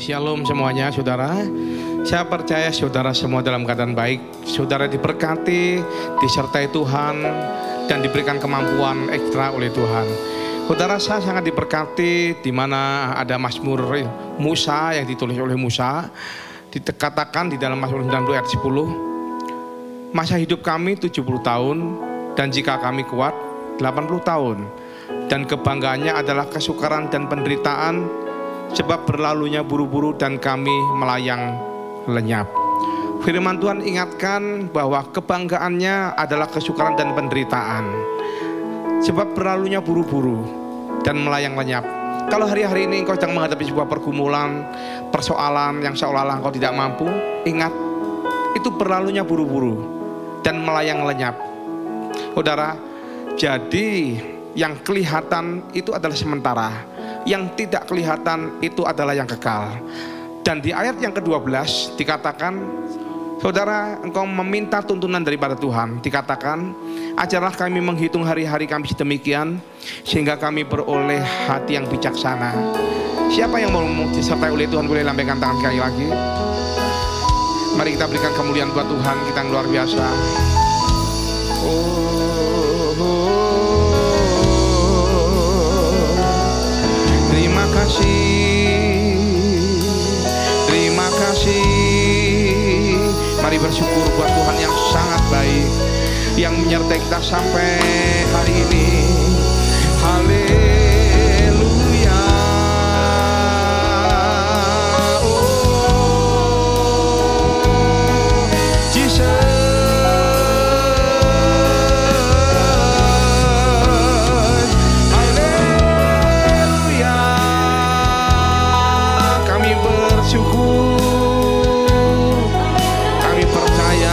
Shalom semuanya saudara. Saya percaya saudara semua dalam keadaan baik. Saudara diberkati, disertai Tuhan, dan diberikan kemampuan ekstra oleh Tuhan. Saudara, saya sangat diberkati di mana ada Mazmur Musa yang ditulis oleh Musa. Dikatakan di dalam Mazmur 90 ayat 10, masa hidup kami 70 tahun dan jika kami kuat 80 tahun. Dan kebanggaannya adalah kesukaran dan penderitaan, sebab berlalunya buru-buru dan kami melayang lenyap. Firman Tuhan ingatkan bahwa kebanggaannya adalah kesukaran dan penderitaan, sebab berlalunya buru-buru dan melayang lenyap. Kalau hari-hari ini engkau sedang menghadapi sebuah pergumulan, persoalan yang seolah-olah engkau tidak mampu, ingat, itu berlalunya buru-buru dan melayang lenyap. Saudara, jadi yang kelihatan itu adalah sementara. yang tidak kelihatan itu adalah yang kekal. Dan di ayat yang ke-12 dikatakan, saudara, engkau meminta tuntunan daripada Tuhan. Dikatakan, ajarlah kami menghitung hari-hari kami sedemikian, sehingga kami beroleh hati yang bijaksana. Siapa yang mau disertai oleh Tuhan boleh lambaikan tangan sekali lagi. Mari kita berikan kemuliaan buat Tuhan kita yang luar biasa. Terima kasih. Mari bersyukur buat Tuhan yang sangat baik, yang menyertai kita sampai hari ini. Haleluya.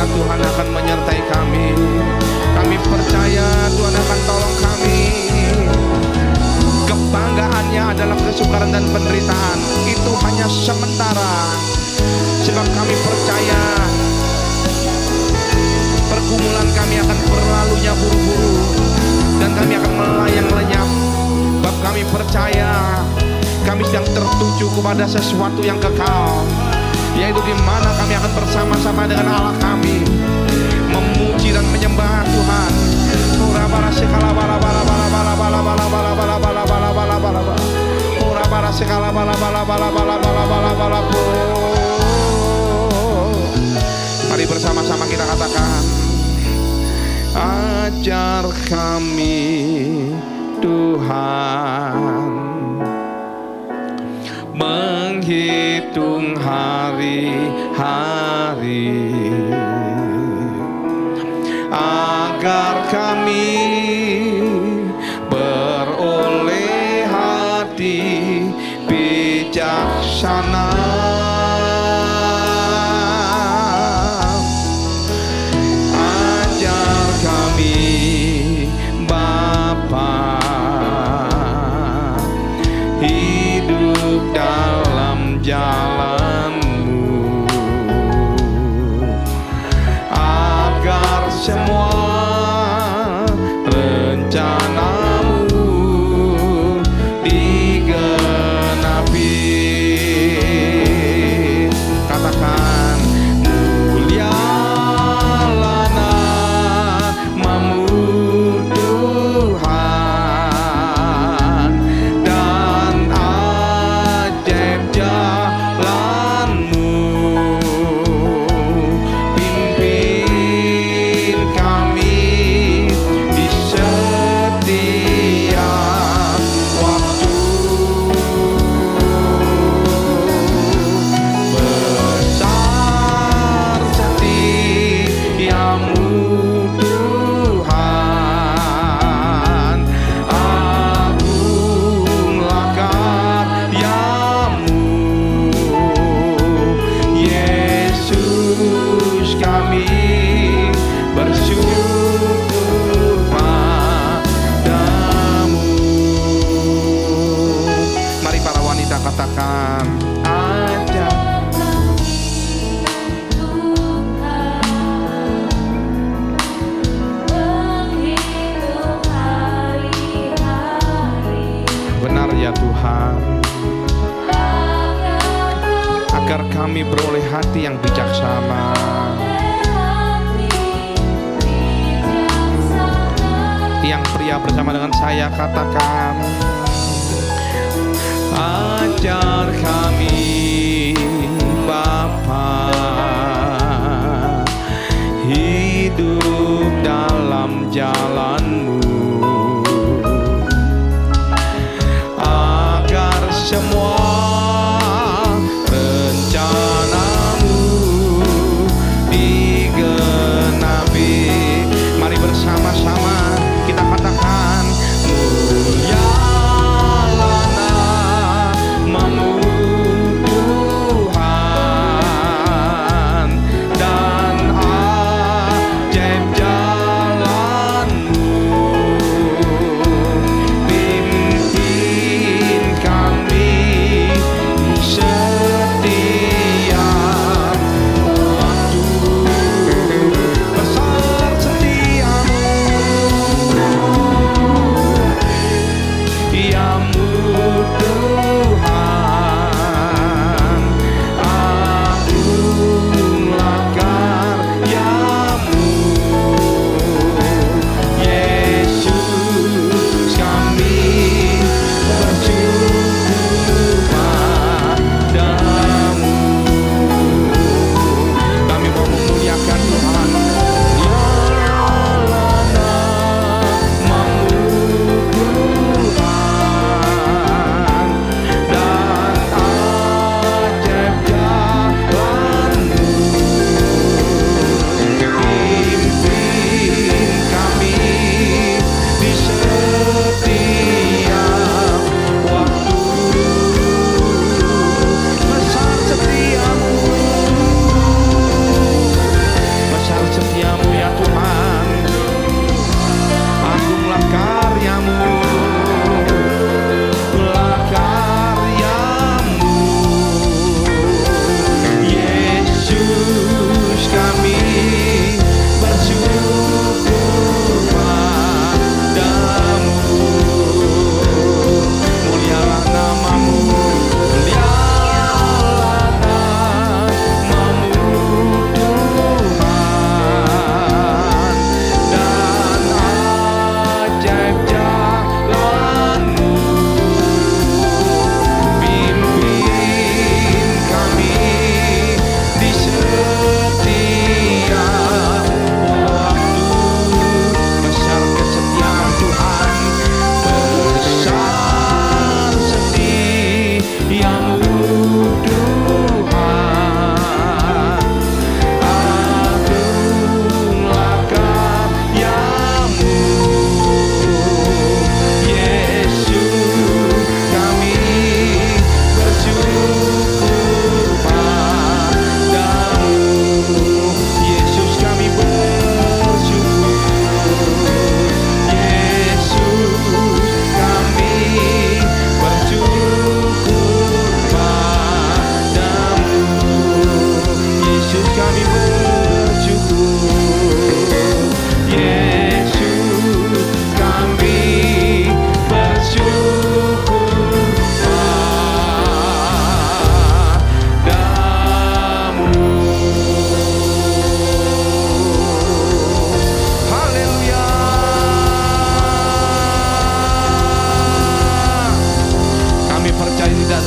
Tuhan akan menyertai kami. Kami percaya Tuhan akan tolong kami. Kebanggaannya adalah kesukaran dan penderitaan itu hanya sementara, sebab kami percaya pergumulan kami akan berlalunya buru-buru dan kami akan melayang lenyap. Sebab kami percaya kami sedang tertuju kepada sesuatu yang kekal, yaitu di mana kami akan bersama-sama dengan Allah kami, memuji dan menyembah Tuhan. Mari bersama-sama kita katakan, ajar kami Tuhan menghitung hari-hari, agar kami beroleh hati bijaksana. Ajar kami Bapa hidup dalam jalan-Mu, agar semua rencana-Mu digenapi. Katakan, mulialah nama-Mu Tuhan, dan ajaib jalan-Mu. Pimpin kami di setiap waktu. Besar setiamu Tuhan, agunglah karya-Mu. Yesus, kami bersyukur padamu. Mari para wanita katakan, aja benar ya Tuhan, agar kami beroleh hati yang bijaksana. Yang pria bersama dengan saya katakan, ajar kami Bapa hidup dalam jalan-Mu, agar semua rencana-Mu digenapi. Mari bersama-sama kita katakan, mulia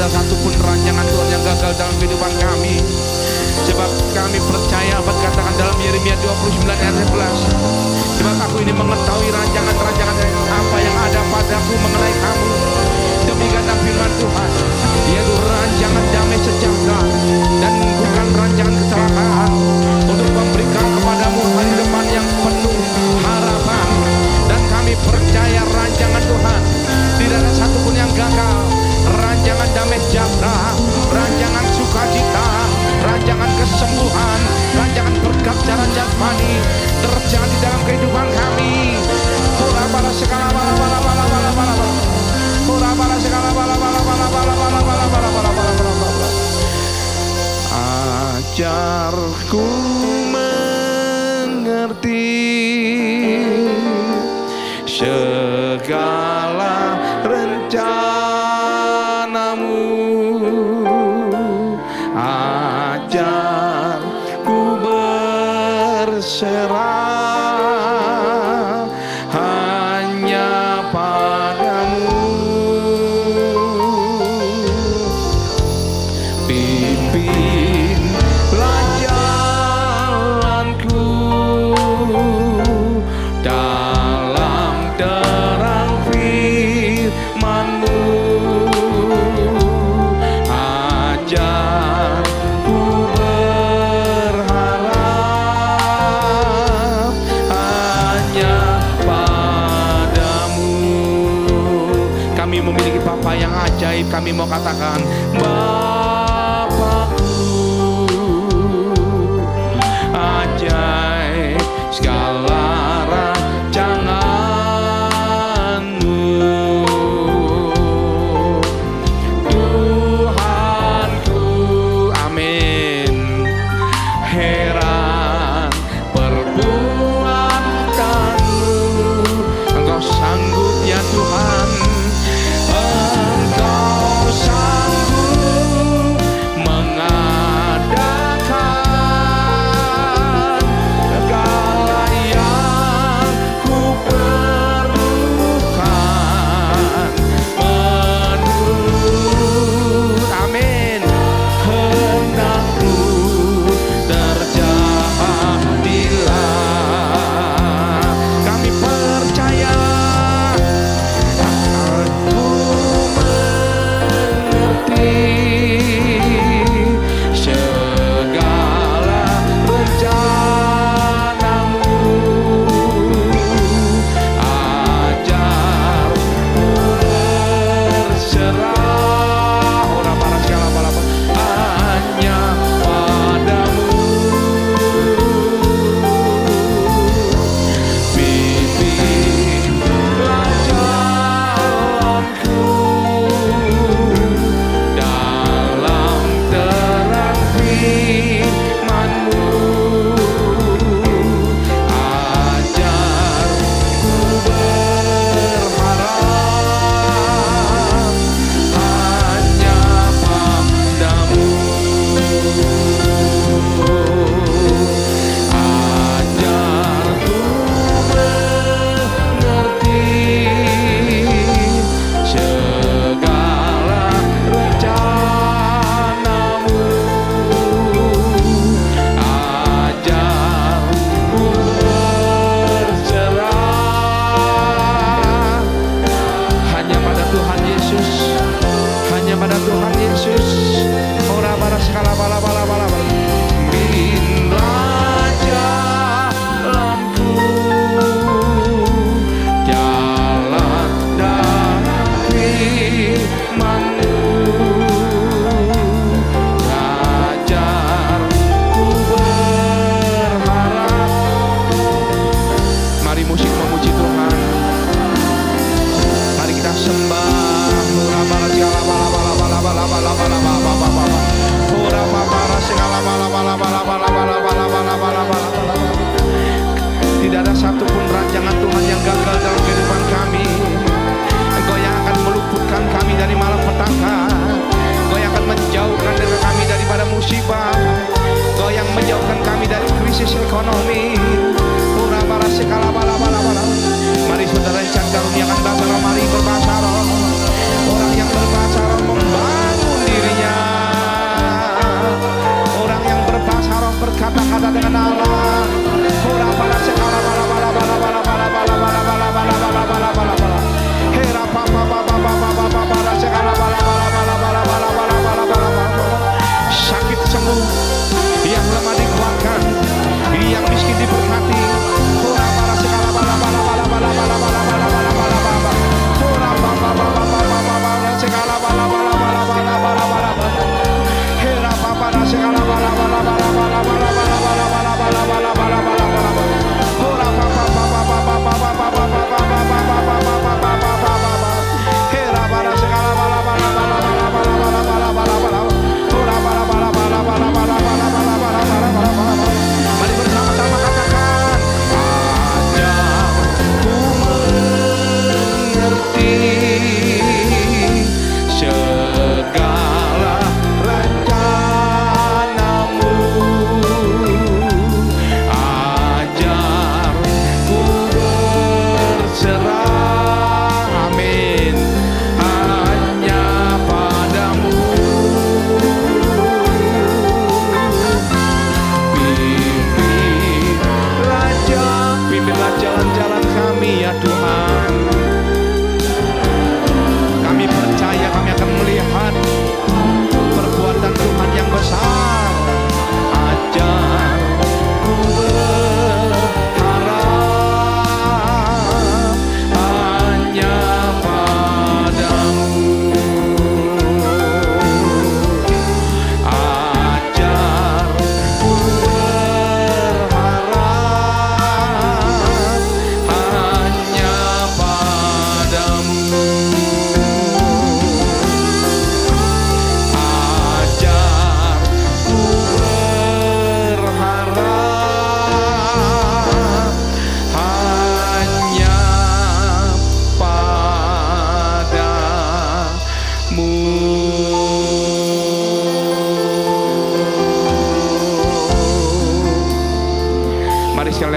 ada satupun rancangan Tuhan yang gagal dalam kehidupan kami. Sebab kami percaya apa dikatakan dalam Yeremia 29 ayat 11. Sebab aku ini mengetahui rancangan-rancangan apa yang ada padaku mengenai kamu. Demikian firman Tuhan, yaitu rancangan damai sejahtera dan bukan rancangan kecelakaan, untuk memberikan kepadamu hari depan yang penuh harapan. Dan kami percaya rancangan Tuhan tidak ada satupun yang gagal. Rancangan damai sejahtera, rancangan sukacita, rancangan kesembuhan, rancangan berkat secara jasmani terjadi dalam kehidupan kami. Ajarku mengerti segala rencanamu, ajarku berserah hanya padamu. Pimpinlah jalanku dalam terang firman-Mu, ajarku berharap hanya padamu. Kami memiliki Bapa yang ajaib. Kami mau katakan, ajaib segala rancangan-Mu, Tuhanku, amin. Heran perbuatan-Mu, Engkau sanggup ya Tuhan, Engkau sanggup mengadakan segala yang ku perlukan menurut, amin, kehendak-Mu terjadilah. Kami percaya aku mengerti segala rencana-Mu, ajarku berserah ora para segala balapa hanya padamu. Pimpinlah jalanku dalam terang firman-Mu, ajarku berharap hanya padamu. Ajarku mengerti segala rencana-Mu, ajarku berserah hanya pada Tuhan Yesus, hanya pada Tuhan Yesus. Ora para skala bala bala bala bala. Pimpinlah jalanku, jalan dan firman-Mu, ajarku berharap. Mari musik memuji Tuhan. Mari kita sembah. Ora para skala bala bala bala bala bala bala bala.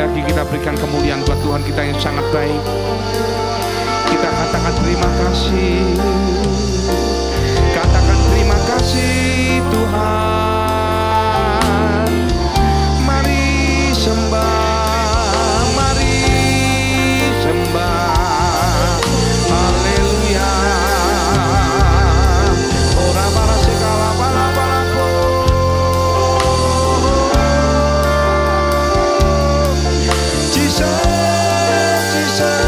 lagi kita berikan kemuliaan buat Tuhan kita yang sangat baik. Kita katakan terima kasih. Katakan terima kasih Tuhan. Mari sembah, mari sembah. Haleluya. Ora para segala bala-balaku. Jesus, Jesus.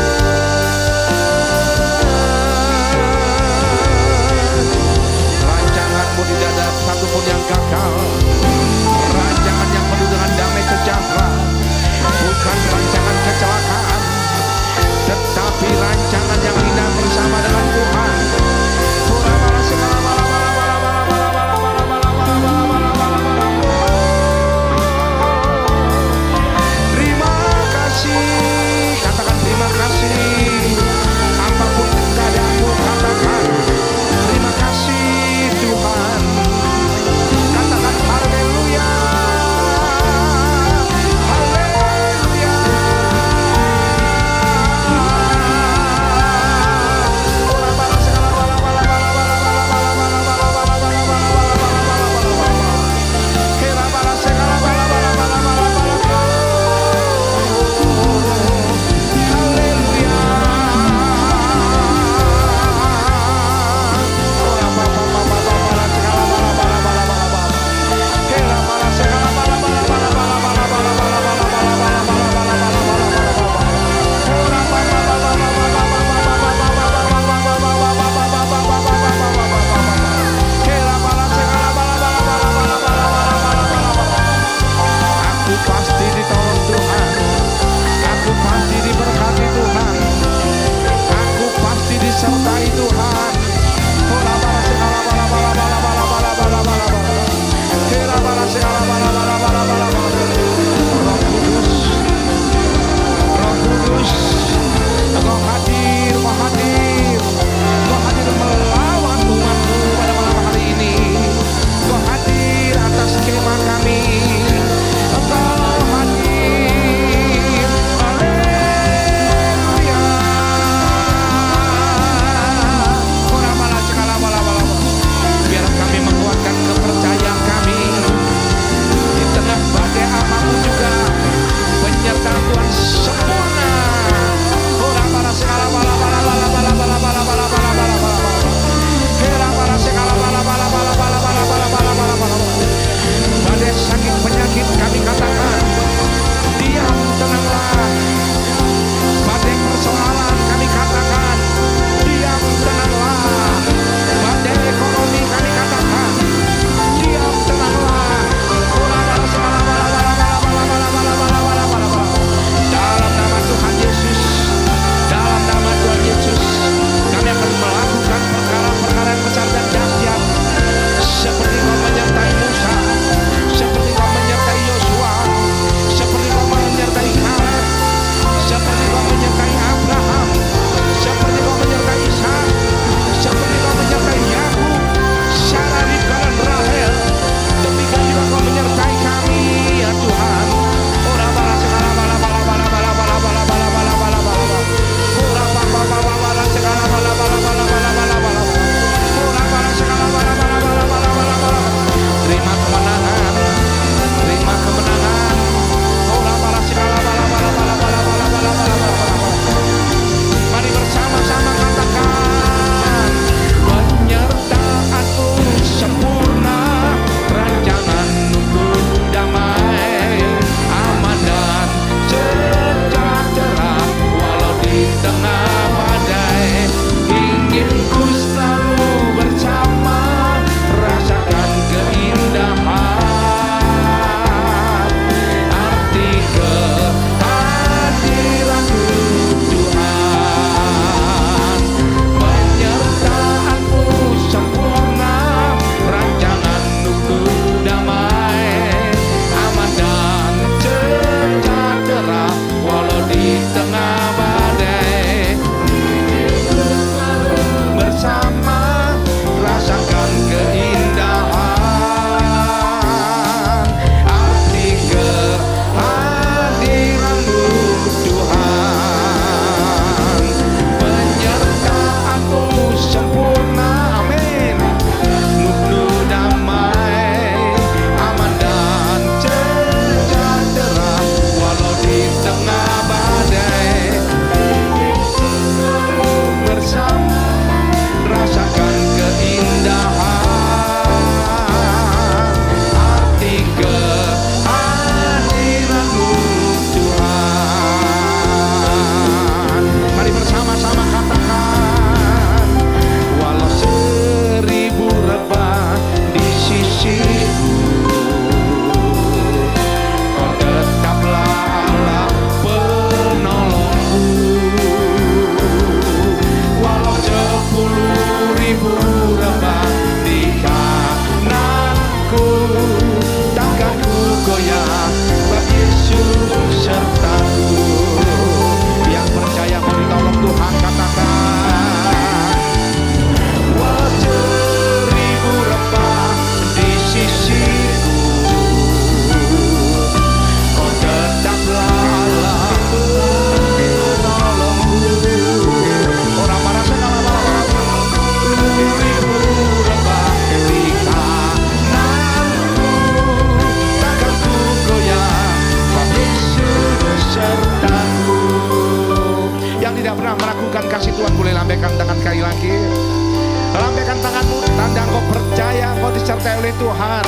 oleh Tuhan.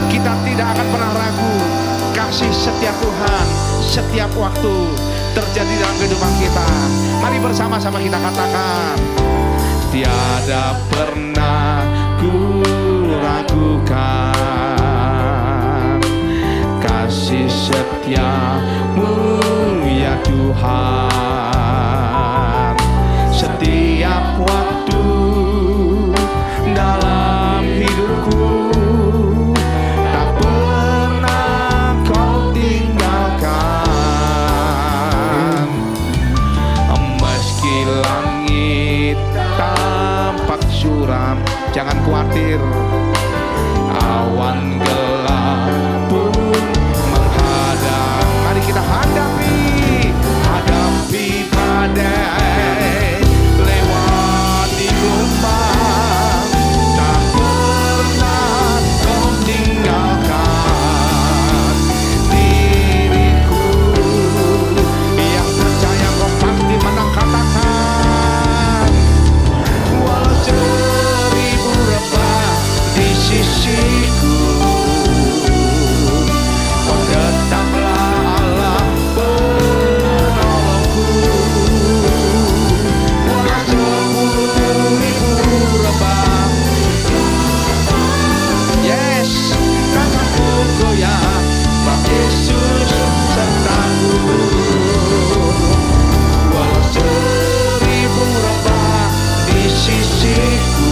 Kita tidak akan pernah ragu. Kasih setia Tuhan setiap waktu terjadi dalam kehidupan kita. Mari bersama-sama kita katakan, tiada pernah ku ragukan kasih setiamu ya Tuhan. Setiap waktu dalam hidupku tak pernah kau tinggalkan. Meski langit tampak suram, jangan khawatir. Awan gelap pun menghadap. Mari kita hadapi badai, lewati gelombang. Tak pernah kau tinggalkan diriku. Yang percaya kau pasti menang, katakan, walau seribu rebah di sisiku, kau tetaplah Allah penolongku. Walau 10.000 rebah, yes, kataku goyah, Bang Yesus sertaku. Walau 1000 rebah di sisiku,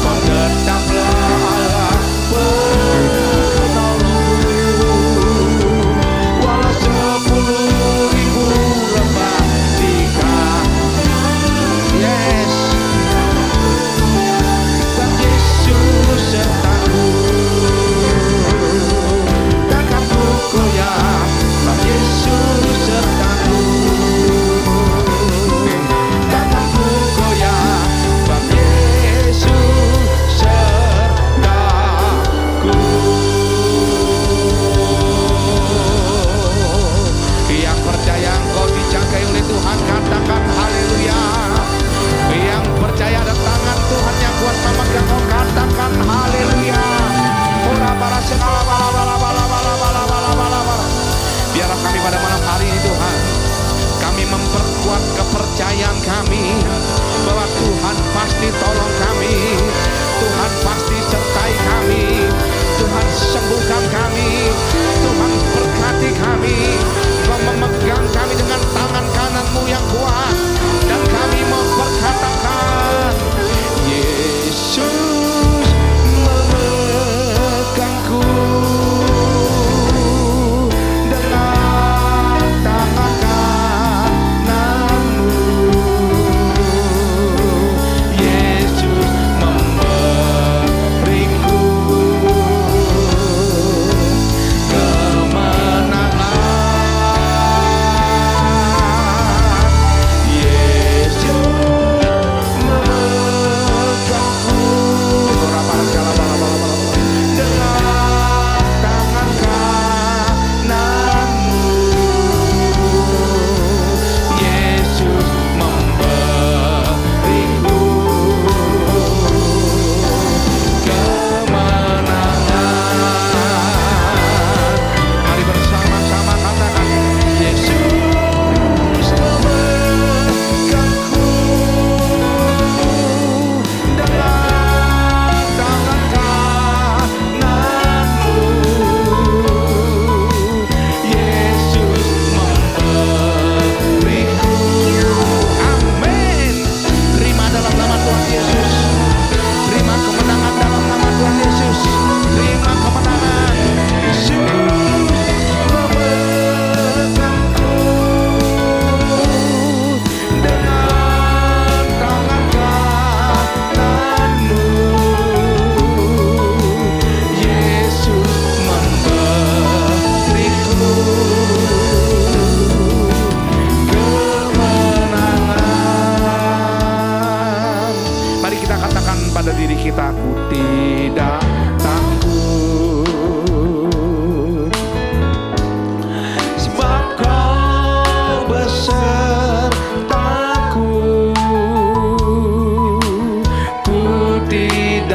kau tetaplah Allah penolongku. Walau 10.000 rebah di kaki, yes, Bang Yesus sertaku. Takkanku goyah, Bang Yesus sertaku. Takkanku goyah, Bang Yesus sertaku. Yang percaya engkau dijagai oleh Tuhan, katakan haleluya. Yang percaya ada tangan Tuhan yang kuat memegang, kau katakan haleluya. Biarlah kami pada malam hari ini Tuhan, kami memperkuat kepercayaan kami bahwa Tuhan pasti tolong kami, Tuhan pasti sertai kami, Tuhan sembuhkan kami, Tuhan berkati kami, Tuhan memegang kami dengan tangan kananmu yang kuat, dan kami memperkatakan, Yesus memegangku dengan tangan kananmu. Yesus memberiku kemenangan. Yesus memegangku dengan tangan kananmu. Yesus memberiku kemenangan. Mari bersama-sama katakan, Yesus memegangku dengan tangan kananmu. Yesus memberiku, amin. Terima dalam nama Tuhan Yesus. Terima kemenangan dalam nama Tuhan Yesus. Terima kemenangan. Yesus memegangku dengan tangan kananmu. Yesus memberiku kemenangan. Mari kita katakan pada diri kita, aku tidak takut, sebab kau besertaku. Ku tidak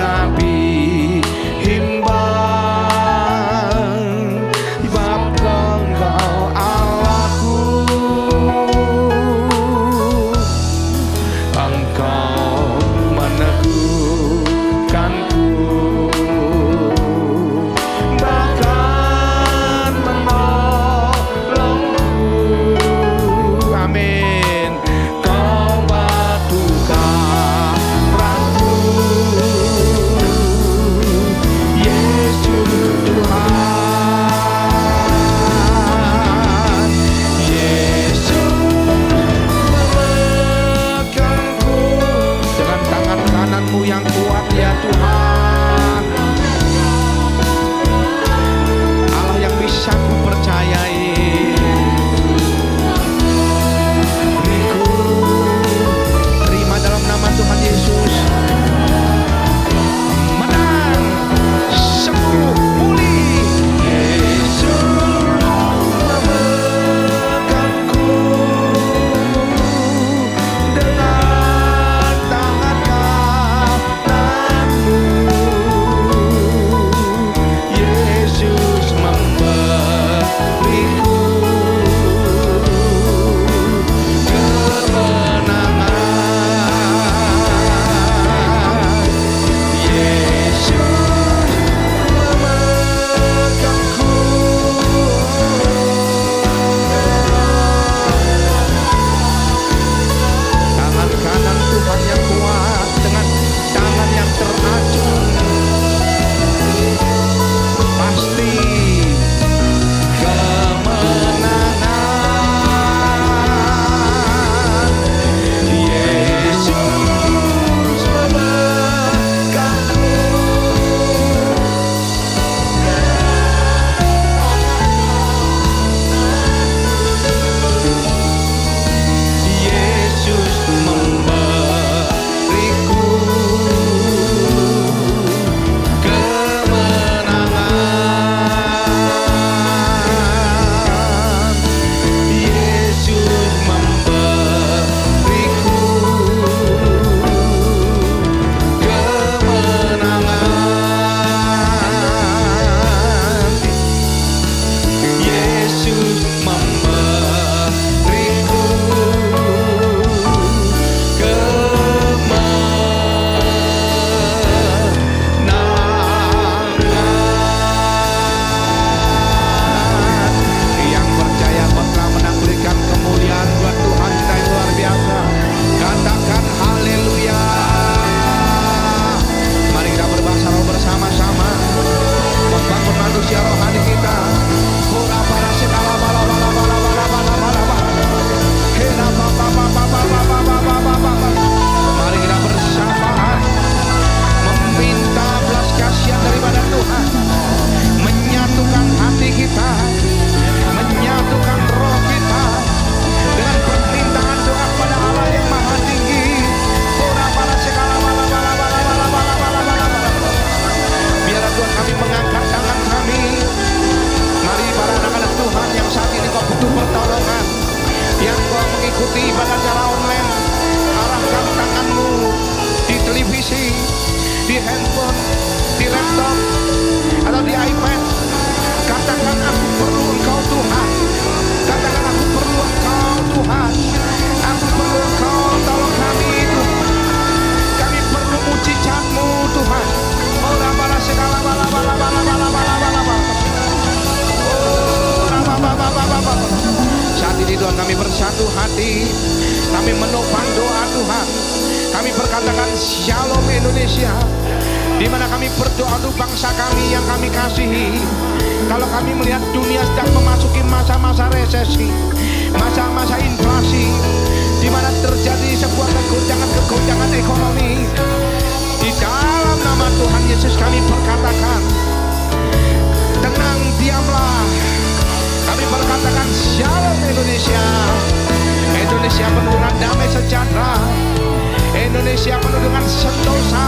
handphone, di laptop, atau di iPad. Katakan aku perlu Engkau Tuhan. Katakan aku perlu Engkau Tuhan. Aku perlu Engkau, tolong kami Tuhan. Kami perlu mujizat-Mu Tuhan. Oh rabala segala bala bala bala bala bala bala bala. Oh rababa baba baba. Saat ini Tuhan kami bersatu hati. Kami menopang doa Tuhan. Kami berkatakan Shalom Indonesia, di mana kami berdoa untuk bangsa kami yang kami kasihi. Kalau kami melihat dunia sedang memasuki masa-masa resesi, masa-masa inflasi, di mana terjadi sebuah kegoncangan ekonomi, di dalam nama Tuhan Yesus kami berkatakan, tenang diamlah. Kami berkatakan Shalom Indonesia. Indonesia penuh dengan damai sejahtera. Indonesia penuh dengan sentosa.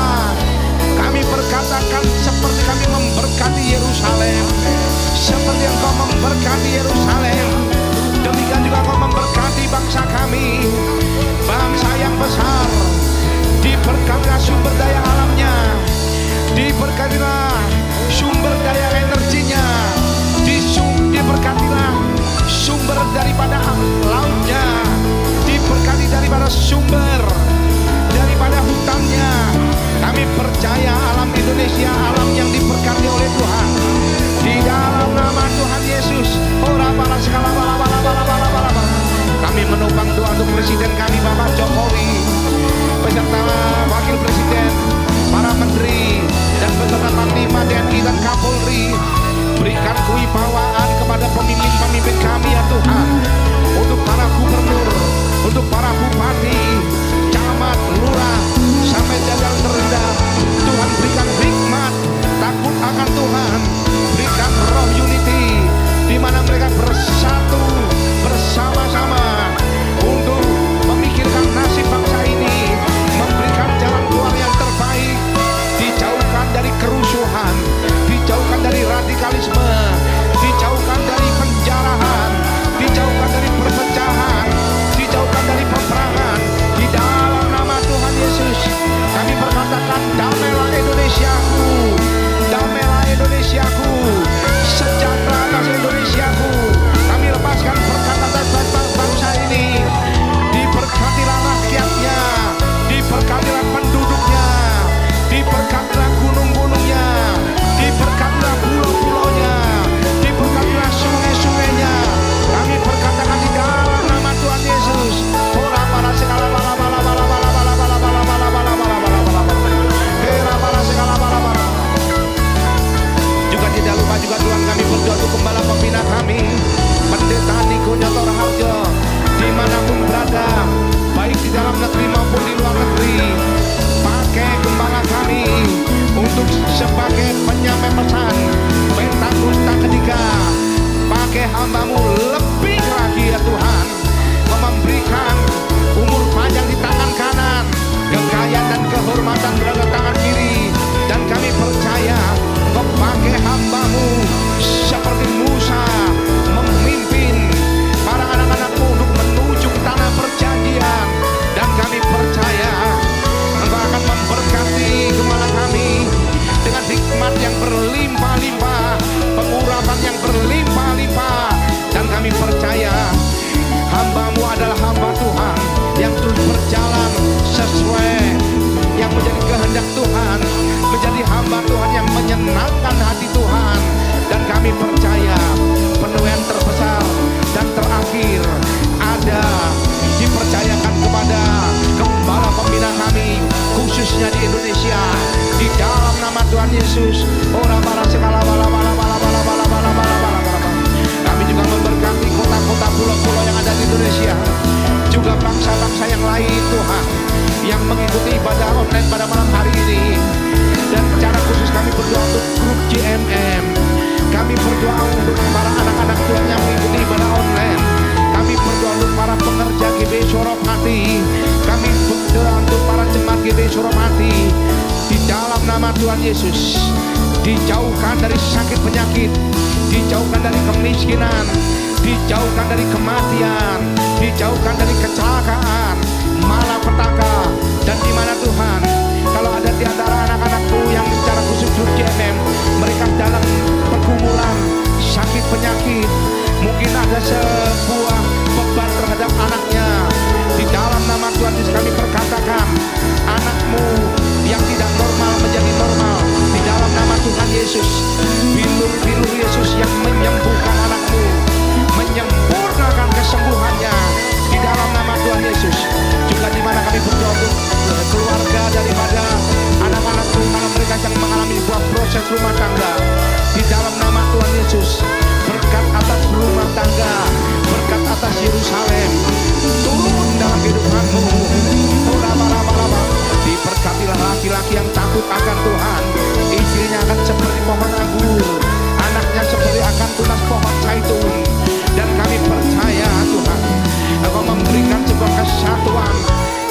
Kami berkatakan seperti kami memberkati Yerusalem, seperti Engkau memberkati Yerusalem, demikian juga Engkau memberkati bangsa kami, bangsa yang besar. Diberkatilah sumber daya alamnya, diberkatilah sumber daya energinya, diberkatilah sumber daripada lautnya, diberkati daripada sumber daripada hutannya. Kami percaya alam Indonesia, alam yang diberkati oleh Tuhan. Di dalam nama Tuhan Yesus. Kami menopang doa untuk Presiden kami Bapak Jokowi, beserta Wakil Presiden, para Menteri, dan beserta Panglima TNI dan Kapolri. Berikan kewibawaan kepada pemimpin-pemimpin kami ya Tuhan. Untuk para gubernur, untuk para bupati, camat, lurah, sampai jalan terendah. Tuhan berikan hikmat, takut akan Tuhan. Berikan roh unity, di mana mereka bersatu bersama-sama untuk memikirkan nasib bangsa ini, memberikan jalan keluar yang terbaik, dijauhkan dari kerusuhan, dijauhkan dari radikalisme, dijauhkan dari penjarahan, dijauhkan dari perpecahan, dijauhkan dari peperangan. Di dalam nama Tuhan Yesus kami berkatakan damailah Indonesiaku, damailah Indonesiaku, sejahtera atas Indonesiaku. Kami lepaskan berkat atas bangsa ini. Diberkatilah rakyatnya, diberkatilah penduduknya, diberkatilah gunung-gunungnya, diberkatilah pulau-pulaunya, diberkatilah sungai-sungainya. Kami berkatakan di dalam nama Tuhan Yesus. Juga tidak lupa juga Tuhan kami berdoa untuk gembala pembina kami, Pendeta Niko Nyotor Harjo, dimanapun berada, baik di dalam negeri maupun di luar negeri. Pakai gembala kami untuk sebagai penyampai pesan Pentakosta ketiga. Pakai hamba-Mu lebih lagi ya Tuhan, memberikan umur panjang di tangan kanan, kekayaan dan kehormatan berada tangan kiri. Dan kami percaya Engkau pakai hamba-Mu seperti Musa memimpin para anak-anak-Mu untuk menuju ke tanah perjanjian. Dan kami percaya Engkau akan memberkati gembala kami dengan hikmat yang berlimpah-limpah, pengurapan yang berlimpah-limpah. Dan kami percaya hamba-Mu adalah hamba Tuhan yang terus berjalan sesuai yang menjadi kehendak Tuhan, menjadi hamba Tuhan yang menyenangkan hati Tuhan. Dan kami percaya penuaian terbesar dan terakhir ada dipercayakan kepada gembala pembina kami, khususnya di Indonesia. Di dalam nama Tuhan Yesus. Kami juga memberkati kota-kota, pulau-pulau yang ada di Indonesia, juga bangsa-bangsa yang lain Tuhan, yang mengikuti ibadah online pada malam hari ini. Dan secara khusus kami berdoa untuk grup GMM. Kami berdoa untuk para anak-anak Tuhan yang mengikuti ibadah online. Kami berdoa untuk para pengerja GB Suropati. Kami berdoa untuk para jemaat GB Suropati. Di dalam nama Tuhan Yesus, dijauhkan dari sakit penyakit, dijauhkan dari kemiskinan, dijauhkan dari kematian, dijauhkan dari kecelakaan, malapetaka. Dan di mana Tuhan, kalau ada di antara anak-anak-Mu sakit, mungkin ada sebuah beban terhadap anaknya. Di dalam nama Tuhan Yesus kami perkatakan, anakmu yang tidak normal menjadi normal. Di dalam nama Tuhan Yesus, bilur-bilur Yesus yang menyembuhkan anakmu, menyempurnakan kesembuhannya. Di dalam nama Tuhan Yesus, juga di mana kami berdoa untuk keluarga daripada anak-anakku, kalau mereka yang mengalami sebuah proses rumah tangga. Di dalam nama Tuhan Yesus, berkat atas rumah tangga, berkat atas Yerusalem turun dalam kehidupanmu. Diberkatilah laki-laki yang takut akan Tuhan, istrinya akan seperti pohon anggur, anaknya seperti akan tunas pohon zaitun. Dan kami percaya Tuhan, Engkau memberikan sebuah kesatuan,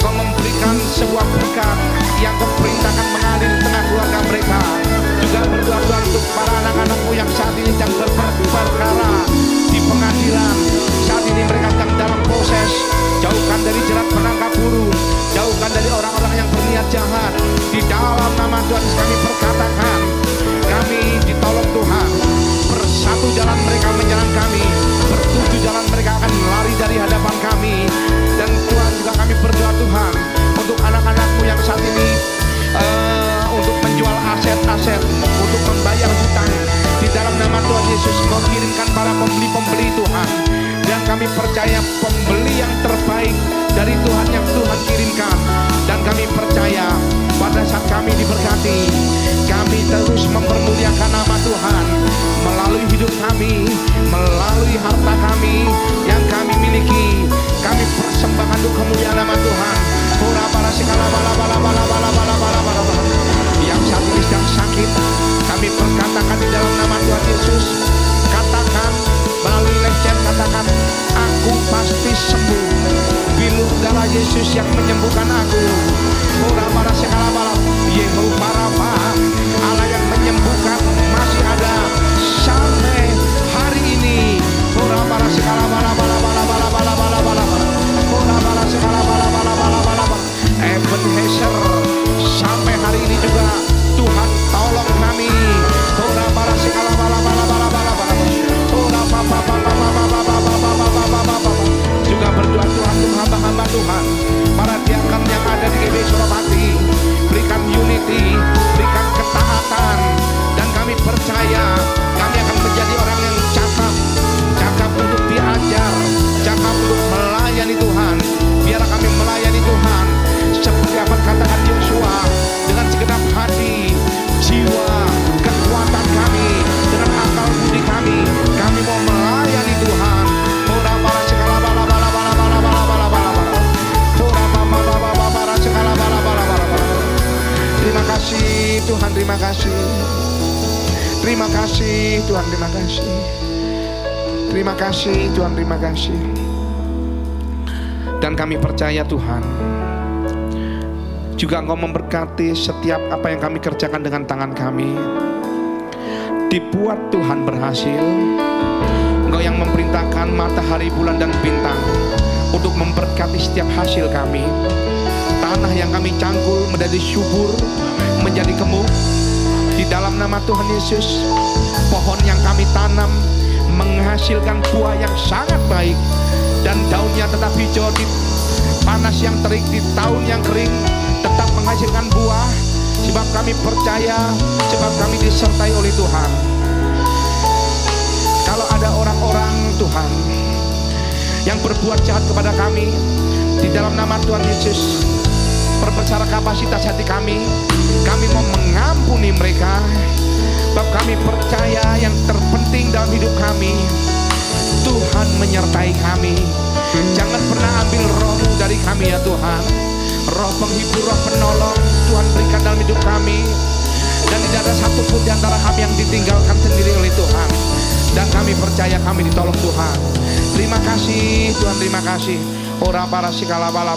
Engkau memberikan sebuah berkat yang Kau perintahkan mengalir di tengah keluarga mereka. Juga berdoa Tuhan untuk para anak-anakmu yang saat ini sedang berperkara di pengadilan. Saat ini mereka sedang dalam proses. Jauhkan dari jerat penangkap burung, jauhkan dari orang-orang yang berniat jahat. Di dalam nama Tuhan kami perkatakan, kami ditolong Tuhan. Bersatu jalan mereka menyerang kami, bertujuh jalan mereka akan lari dari hadapan kami. Dan Tuhan juga kami berdoa Tuhan untuk anak-anakmu yang saat ini untuk menjual aset-aset, untuk membayar hutang. Di dalam nama Tuhan Yesus Kau kirimkan para pembeli-pembeli Tuhan. Dan kami percaya pembeli yang terbaik dari Tuhan yang Tuhan kirimkan. Dan kami percaya pada saat kami diberkati, kami terus mempermuliakan nama Tuhan melalui hidup kami, melalui harta kami yang kami miliki. Kami persembahkan untuk kemuliaan nama Tuhan. Yang saat ini sedang sakit, kami perkatakan di dalam nama Tuhan Yesus. Katakan melalui lecet, katakan, aku pasti sembuh. Bilur darah Yesus yang menyembuhkan aku. Yehova Rafa, Allah yang menyembuhkan masih ada sampai hari ini. Ebenezer, sampai hari ini juga Tuhan tolong kami. Juga berdoa Tuhan untuk hamba-hamba Tuhan, para diakon yang ada di GBI Suropati, berikan unity, berikan ketaatan. Dan kami percaya kami akan menjadi orang yang cakap, cakap untuk diajar, cakap untuk melayani Tuhan. Biar kami melayani Tuhan seperti apa katakan Yosua, dengan segenap hati, jiwa, kekuatan kami, dengan akal budi kami mau melayani Tuhan. Terima kasih Tuhan, terima kasih. Terima kasih Tuhan, terima kasih. Terima kasih Tuhan, terima kasih. Dan kami percaya Tuhan, juga Engkau memberkati setiap apa yang kami kerjakan dengan tangan kami. Dibuat Tuhan berhasil. Engkau yang memerintahkan matahari, bulan, dan bintang untuk memberkati setiap hasil kami. Tanah yang kami cangkul menjadi subur, menjadi gemuk. Di dalam nama Tuhan Yesus, pohon yang kami tanam menghasilkan buah yang sangat baik, dan daunnya tetap hijau di panas yang terik, di tahun yang kering tetap menghasilkan buah. Sebab kami percaya, sebab kami disertai oleh Tuhan. Kalau ada orang-orang Tuhan yang berbuat jahat kepada kami, di dalam nama Tuhan Yesus, perbesar kapasitas hati kami mau mengampuni mereka. Sebab kami percaya yang terpenting dalam hidup kami, Tuhan menyertai kami. Jangan pernah ambil roh-Mu dari kami ya Tuhan. Roh penghibur, roh penolong Tuhan berikan dalam hidup kami. Dan tidak ada satupun di antara kami yang ditinggalkan sendiri oleh Tuhan. Dan kami percaya kami ditolong Tuhan. Terima kasih Tuhan, terima kasih. Ora para sikala bala.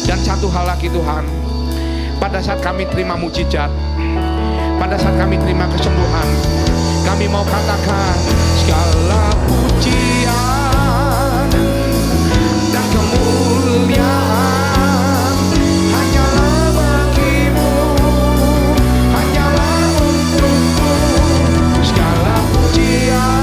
Dan satu hal lagi Tuhan, pada saat kami terima mujizat, pada saat kami terima kesembuhan, kami mau katakan segala pujian dan kemuliaan hanyalah bagi-Mu, hanyalah untuk-Mu. Segala pujian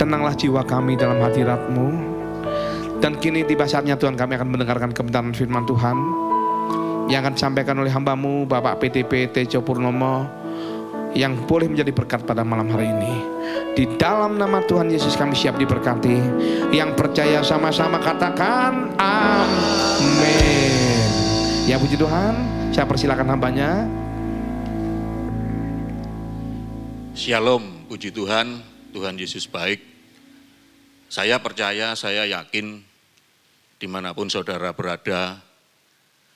Tenanglah jiwa kami dalam hadirat-Mu. Dan kini tiba saatnya Tuhan, kami akan mendengarkan kebenaran firman Tuhan yang akan disampaikan oleh hamba-Mu Bapak PTP Tejo Purnomo, yang boleh menjadi berkat pada malam hari ini. Di dalam nama Tuhan Yesus kami siap diberkati. Yang percaya sama-sama katakan amin. Ya, puji Tuhan. Saya persilakan hambanya. Shalom, puji Tuhan. Tuhan Yesus baik. Saya percaya, saya yakin dimanapun saudara berada,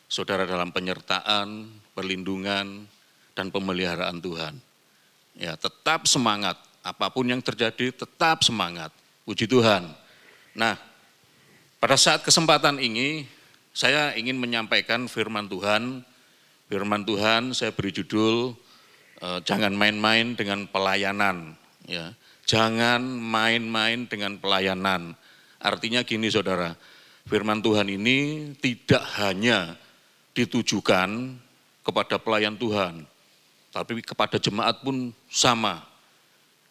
saudara dalam penyertaan, perlindungan, dan pemeliharaan Tuhan. Ya, tetap semangat, apapun yang terjadi tetap semangat, puji Tuhan. Nah, pada saat kesempatan ini, saya ingin menyampaikan firman Tuhan. Firman Tuhan saya beri judul, jangan main-main dengan pelayanan. Ya, jangan main-main dengan pelayanan. Artinya gini saudara, firman Tuhan ini tidak hanya ditujukan kepada pelayan Tuhan, tapi kepada jemaat pun sama.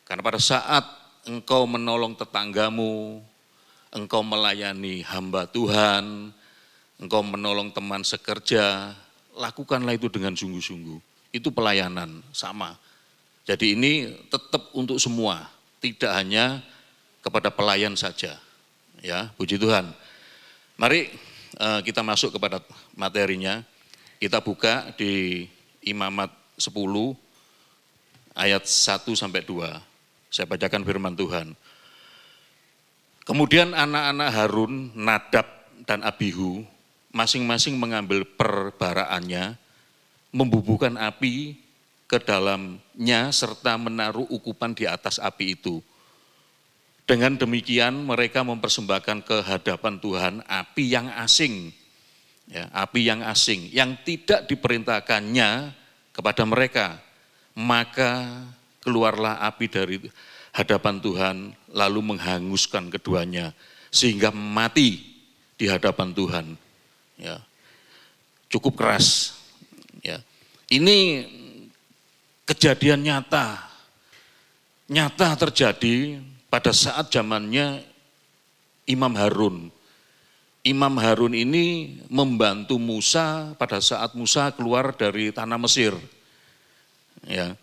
Karena pada saat engkau menolong tetanggamu, engkau melayani hamba Tuhan, engkau menolong teman sekerja, lakukanlah itu dengan sungguh-sungguh. Itu pelayanan, sama. Jadi ini tetap untuk semua, tidak hanya kepada pelayan saja. Ya, puji Tuhan. Mari kita masuk kepada materinya. Kita buka di Imamat 10 ayat 1-2. Saya bacakan firman Tuhan. Kemudian anak-anak Harun, Nadab dan Abihu masing-masing mengambil perbaraannya, membubuhkan api ke dalamnya serta menaruh ukupan di atas api itu. Dengan demikian mereka mempersembahkan ke hadapan Tuhan api yang asing. Ya, api yang asing yang tidak diperintahkannya kepada mereka. Maka keluarlah api dari hadapan Tuhan lalu menghanguskan keduanya sehingga mati di hadapan Tuhan. Ya, cukup keras. Ya, ini kejadian nyata terjadi pada saat zamannya Imam Harun. Imam Harun ini membantu Musa pada saat Musa keluar dari tanah Mesir. Ya.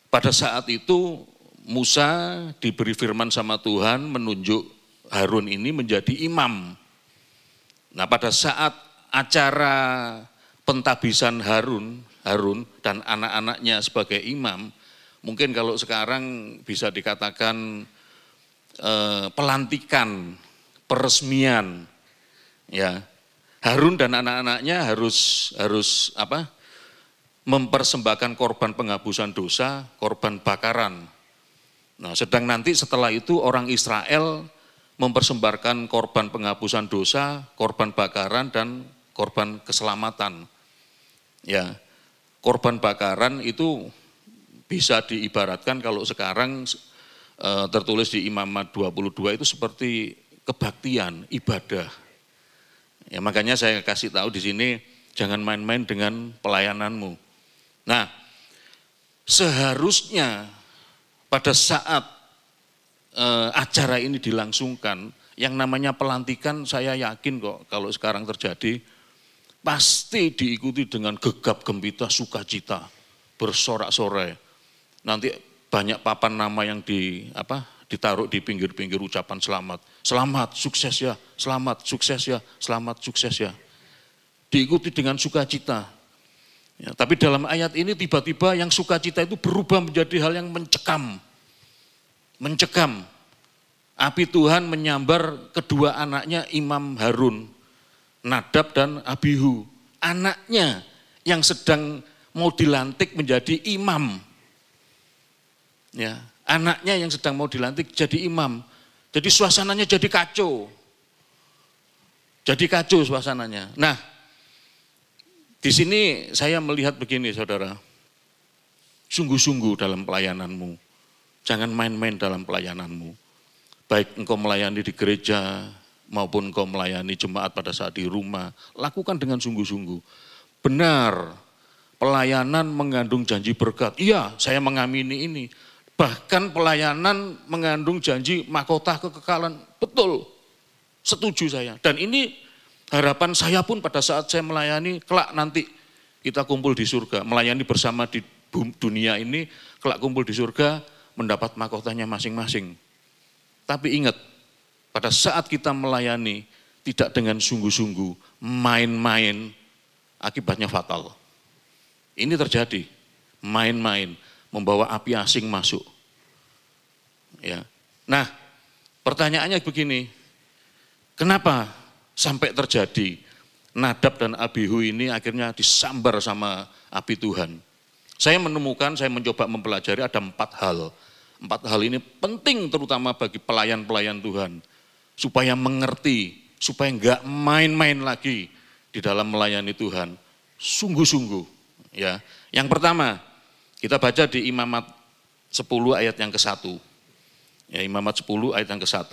Pada saat itu Musa diberi firman sama Tuhan menunjuk Harun ini menjadi imam. Nah, pada saat acara pentabisan Harun dan anak-anaknya sebagai imam, mungkin kalau sekarang bisa dikatakan pelantikan, peresmian. Ya, Harun dan anak-anaknya harus mempersembahkan korban penghapusan dosa, korban bakaran. Nah, sedang nanti setelah itu orang Israel mempersembahkan korban penghapusan dosa, korban bakaran dan korban keselamatan. Ya, korban bakaran itu bisa diibaratkan kalau sekarang tertulis di Imamat 22 itu seperti kebaktian, ibadah. Ya, makanya saya kasih tahu di sini jangan main-main dengan pelayananmu. Nah, seharusnya pada saat acara ini dilangsungkan, yang namanya pelantikan saya yakin kok kalau sekarang terjadi pasti diikuti dengan gegap gempita, sukacita, bersorak-sorai. Nanti banyak papan nama yang ditaruh di pinggir-pinggir ucapan selamat. Selamat, sukses ya, selamat, sukses ya, selamat, sukses ya. Diikuti dengan sukacita. Ya, tapi dalam ayat ini tiba-tiba yang sukacita itu berubah menjadi hal yang mencekam. Mencekam. Api Tuhan menyambar kedua anaknya Imam Harun, Nadab dan Abihu. Anaknya yang sedang mau dilantik menjadi imam. Ya, anaknya yang sedang mau dilantik jadi imam. Jadi suasananya jadi kacau. Jadi kacau suasananya. Nah, di sini saya melihat begini saudara. Sungguh-sungguh dalam pelayananmu. Jangan main-main dalam pelayananmu. Baik engkau melayani di gereja maupun engkau melayani jemaat pada saat di rumah. Lakukan dengan sungguh-sungguh. Benar, pelayanan mengandung janji berkat. Iya, saya mengamini ini. Bahkan pelayanan mengandung janji mahkota kekekalan. Betul, setuju saya. Dan ini harapan saya pun pada saat saya melayani, kelak nanti kita kumpul di surga. Melayani bersama di dunia ini, kelak kumpul di surga, mendapat mahkotanya masing-masing. Tapi ingat, pada saat kita melayani, tidak dengan sungguh-sungguh, main-main, akibatnya fatal. Ini terjadi, main-main, membawa api asing masuk. Ya. Nah, pertanyaannya begini, kenapa sampai terjadi Nadab dan Abihu ini akhirnya disambar sama api Tuhan? Saya menemukan, saya mencoba mempelajari ada 4 hal. 4 hal ini penting terutama bagi pelayan-pelayan Tuhan. Supaya mengerti, supaya enggak main-main lagi di dalam melayani Tuhan. Sungguh-sungguh. Ya, yang pertama, kita baca di Imamat 10 ayat yang ke-1. Ya, Imamat 10 ayat yang ke-1.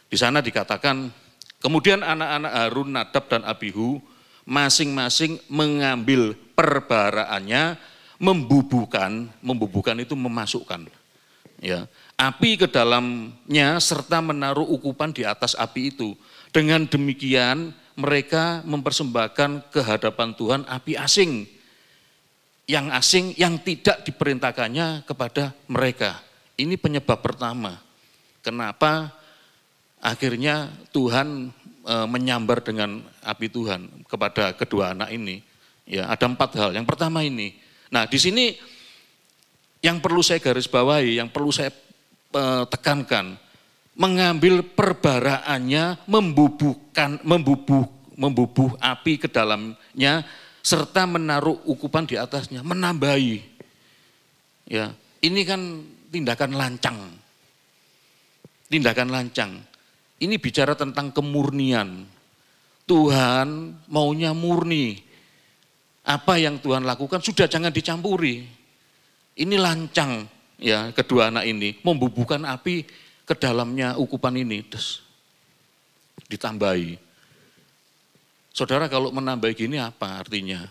Di sana dikatakan, kemudian anak-anak Harun, Nadab dan Abihu masing-masing mengambil perbaraannya, membubuhkan itu memasukkan. Ya, api ke dalamnya serta menaruh ukupan di atas api itu. Dengan demikian mereka mempersembahkan ke hadapan Tuhan api asing. Yang asing yang tidak diperintahkannya kepada mereka. Ini penyebab pertama. Kenapa akhirnya Tuhan menyambar dengan api Tuhan kepada kedua anak ini. Ya, ada 4 hal. Yang pertama ini. Nah, di sini yang perlu saya garis bawahi, yang perlu saya tekankan, mengambil perbaraannya, membubuh api ke dalamnya, serta menaruh ukupan di atasnya, menambahi. Ya, ini kan tindakan lancang. Tindakan lancang. Ini bicara tentang kemurnian. Tuhan maunya murni. Apa yang Tuhan lakukan sudah jangan dicampuri. Ini lancang ya kedua anak ini membubuhkan api ke dalamnya ukupan ini. Terus ditambahi. Saudara kalau menambah gini apa artinya?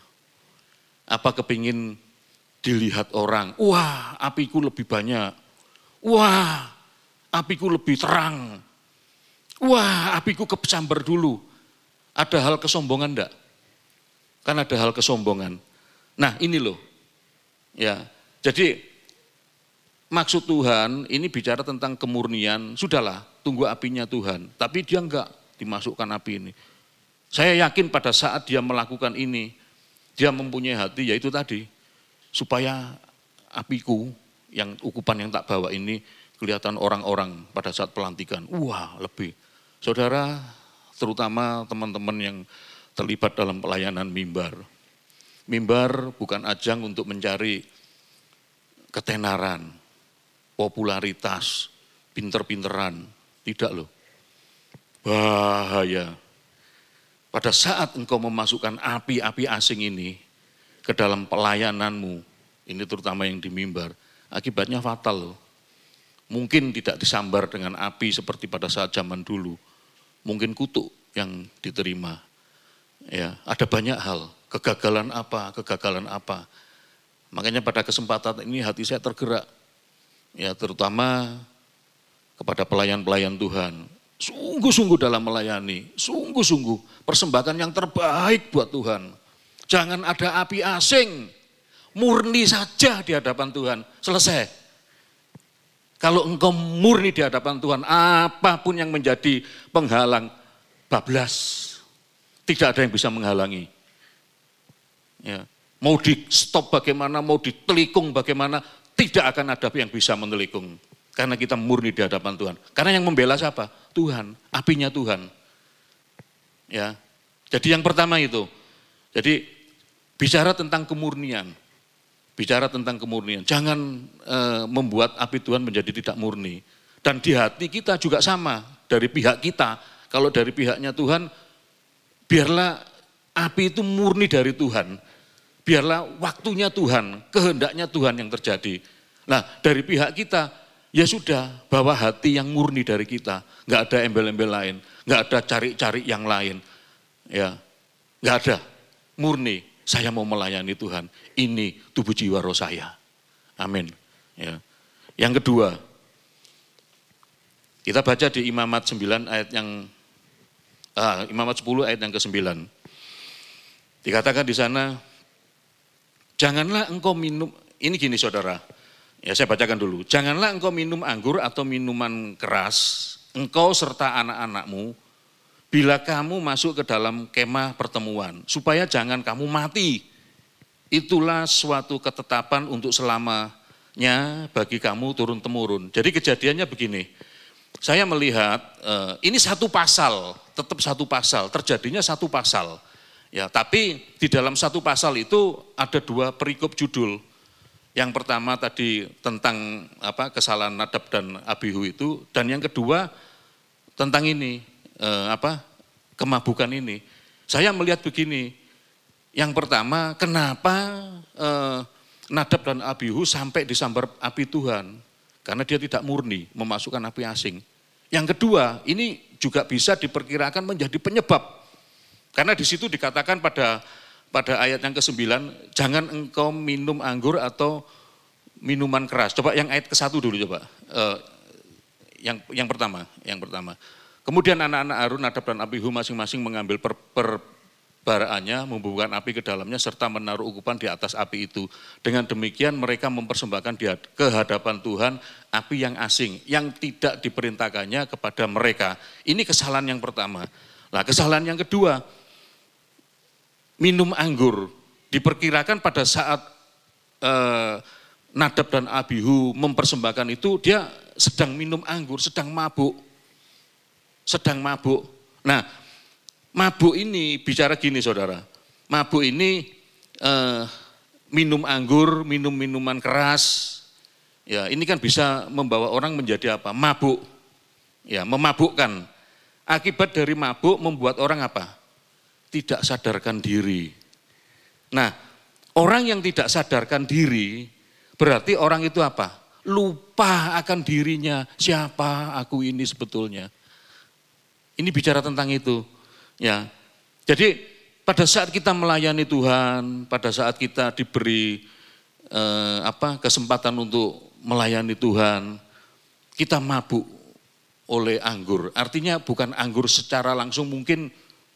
Apa kepingin dilihat orang? Wah, apiku lebih banyak. Wah, apiku lebih terang. Wah, apiku kesambar dulu. Ada hal kesombongan enggak? Kan ada hal kesombongan. Nah, ini loh. Ya. Jadi maksud Tuhan ini bicara tentang kemurnian. Sudahlah, tunggu apinya Tuhan. Tapi dia enggak dimasukkan api ini. Saya yakin pada saat dia melakukan ini, dia mempunyai hati, yaitu tadi, supaya apiku, yang ukupan yang tak bawa ini, kelihatan orang-orang pada saat pelantikan. Wah, lebih. Saudara, terutama teman-teman yang terlibat dalam pelayanan mimbar. Mimbar bukan ajang untuk mencari ketenaran, popularitas, pinter-pinteran. Tidak loh. Bahaya. Pada saat engkau memasukkan api-api asing ini ke dalam pelayananmu, ini terutama yang di mimbar, akibatnya fatal loh. Mungkin tidak disambar dengan api seperti pada saat zaman dulu. Mungkin kutuk yang diterima. Ya, ada banyak hal, kegagalan apa. Makanya pada kesempatan ini hati saya tergerak. Ya, terutama kepada pelayan-pelayan Tuhan. Sungguh-sungguh dalam melayani, sungguh-sungguh persembahkan yang terbaik buat Tuhan. Jangan ada api asing, murni saja di hadapan Tuhan, selesai. Kalau engkau murni di hadapan Tuhan, apapun yang menjadi penghalang, bablas. Tidak ada yang bisa menghalangi. Ya. Mau di stop bagaimana, mau ditelikung bagaimana, tidak akan ada yang bisa menelikung. Karena kita murni di hadapan Tuhan. Karena yang membela siapa? Tuhan, apinya Tuhan. Ya. Jadi yang pertama itu. Jadi bicara tentang kemurnian. Bicara tentang kemurnian. Jangan membuat api Tuhan menjadi tidak murni. Dan di hati kita juga sama. Dari pihak kita. Kalau dari pihaknya Tuhan, biarlah api itu murni dari Tuhan. Biarlah waktunya Tuhan, kehendaknya Tuhan yang terjadi. Nah, dari pihak kita, ya sudah, bawa hati yang murni dari kita. Enggak ada embel-embel lain, enggak ada cari-cari yang lain. Ya, enggak ada, murni. saya mau melayani Tuhan. Ini tubuh jiwa roh saya. Amin. Ya. Yang kedua, kita baca di Imamat 9 ayat yang Imamat 10 ayat yang ke-9. Dikatakan di sana, janganlah engkau minum, ini gini saudara, ya saya bacakan dulu. Janganlah engkau minum anggur atau minuman keras, engkau serta anak-anakmu, bila kamu masuk ke dalam kemah pertemuan, supaya jangan kamu mati. Itulah suatu ketetapan untuk selamanya bagi kamu turun-temurun. Jadi kejadiannya begini, saya melihat ini satu pasal, tetap satu pasal, terjadinya satu pasal. Ya, tapi di dalam satu pasal itu ada dua perikop judul. Yang pertama tadi tentang kesalahan Nadab dan Abihu itu, dan yang kedua tentang ini kemabukan ini. Saya melihat begini. Yang pertama, kenapa Nadab dan Abihu sampai disambar api Tuhan? Karena dia tidak murni memasukkan api asing. Yang kedua, ini juga bisa diperkirakan menjadi penyebab. Karena di situ dikatakan pada ayat yang ke-9, jangan engkau minum anggur atau minuman keras. Coba yang ayat ke-1 dulu coba. Yang pertama. Kemudian anak-anak Harun, Nadab dan Abihu masing-masing mengambil baraannya, membubuhkan api ke dalamnya, serta menaruh ukupan di atas api itu. Dengan demikian mereka mempersembahkan ke hadapan Tuhan api yang asing, yang tidak diperintahkannya kepada mereka. Ini kesalahan yang pertama. Nah, kesalahan yang kedua, minum anggur. Diperkirakan pada saat Nadab dan Abihu mempersembahkan itu, dia sedang minum anggur, sedang mabuk. Nah, mabuk ini bicara gini saudara, mabuk ini minum anggur, minum minuman keras, ya ini kan bisa membawa orang menjadi apa? Mabuk, ya memabukkan. Akibat dari mabuk membuat orang apa? Tidak sadarkan diri. Nah, orang yang tidak sadarkan diri, berarti orang itu apa? Lupa akan dirinya, siapa aku ini sebetulnya. Ini bicara tentang itu. Ya, jadi pada saat kita melayani Tuhan, pada saat kita diberi kesempatan untuk melayani Tuhan, kita mabuk oleh anggur. Artinya bukan anggur secara langsung, mungkin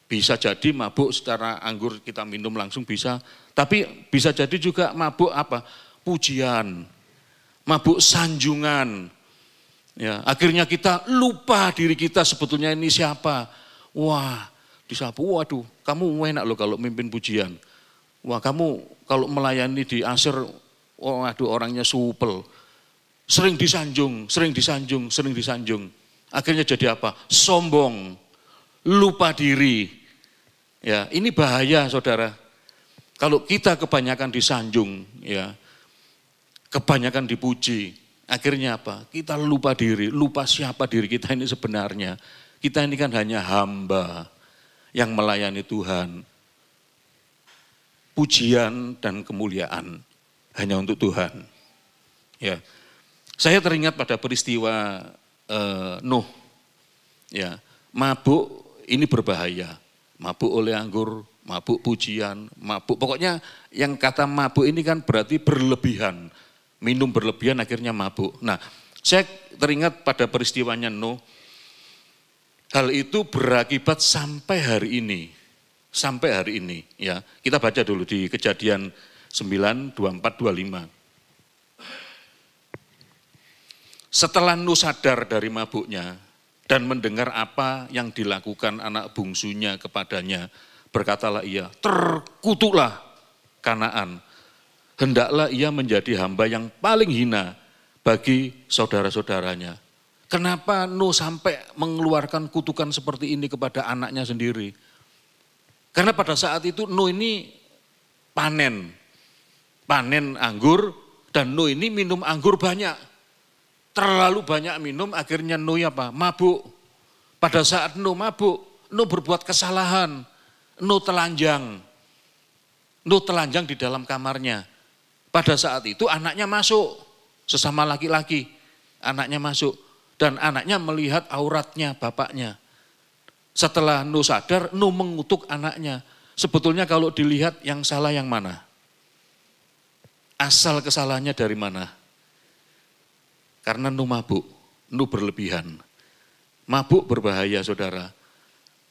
bisa jadi mabuk secara anggur kita minum langsung bisa, tapi bisa jadi juga mabuk apa? Pujian, mabuk sanjungan. Ya, akhirnya kita lupa diri kita sebetulnya ini siapa. Wah, disapu, waduh, kamu enak loh kalau mimpin pujian. Wah, kamu kalau melayani di Aser, waduh orangnya supel. Sering disanjung. Akhirnya jadi apa? Sombong, lupa diri. Ya, ini bahaya saudara. Kalau kita kebanyakan disanjung, ya, kebanyakan dipuji, akhirnya apa? Kita lupa diri, lupa siapa diri kita ini sebenarnya. Kita ini kan hanya hamba yang melayani Tuhan. Pujian dan kemuliaan hanya untuk Tuhan. Ya, saya teringat pada peristiwa Nuh. Ya, mabuk ini berbahaya. Mabuk oleh anggur, mabuk pujian, mabuk. Pokoknya yang kata mabuk ini kan berarti berlebihan. Minum berlebihan akhirnya mabuk. Nah, saya teringat pada peristiwanya Nuh. Hal itu berakibat sampai hari ini. Ya. Kita baca dulu di Kejadian 9, 24, 25. Setelah Nuh sadar dari mabuknya dan mendengar apa yang dilakukan anak bungsunya kepadanya, berkatalah ia, terkutuklah Kanaan. Hendaklah ia menjadi hamba yang paling hina bagi saudara-saudaranya. Kenapa Nuh sampai mengeluarkan kutukan seperti ini kepada anaknya sendiri? Karena pada saat itu Nuh ini panen anggur, dan Nuh ini minum anggur banyak. Terlalu banyak minum, akhirnya Nuh mabuk. Pada saat Nuh mabuk, Nuh berbuat kesalahan. Nuh telanjang di dalam kamarnya. Pada saat itu anaknya masuk, sesama laki-laki, anaknya masuk. Dan anaknya melihat auratnya bapaknya. Setelah Nuh sadar, Nuh mengutuk anaknya. Sebetulnya kalau dilihat yang salah yang mana? Asal kesalahannya dari mana? Karena nu mabuk, nu berlebihan. Mabuk berbahaya saudara.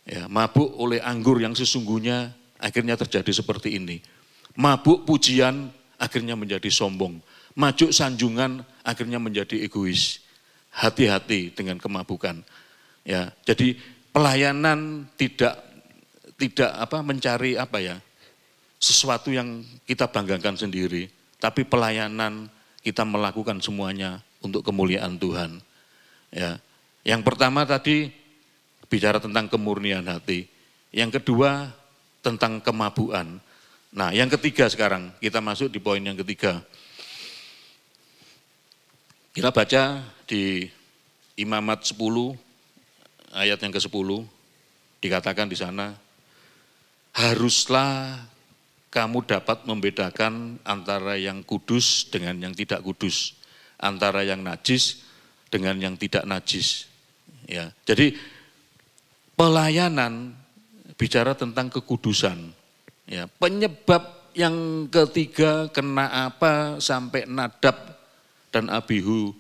Ya, mabuk oleh anggur yang sesungguhnya akhirnya terjadi seperti ini. Mabuk pujian akhirnya menjadi sombong. Mabuk sanjungan akhirnya menjadi egois. Hati-hati dengan kemabukan. Ya, jadi pelayanan tidak mencari sesuatu yang kita banggakan sendiri, tapi pelayanan kita melakukan semuanya untuk kemuliaan Tuhan. Ya, yang pertama tadi bicara tentang kemurnian hati. Yang kedua tentang kemabukan. Nah, yang ketiga sekarang kita masuk di poin yang ketiga. Kita baca di Imamat 10 ayat yang ke-10 dikatakan di sana, haruslah kamu dapat membedakan antara yang kudus dengan yang tidak kudus, antara yang najis dengan yang tidak najis. Ya, jadi pelayanan bicara tentang kekudusan. Ya, penyebab yang ketiga kena apa sampai Nadab dan Abihu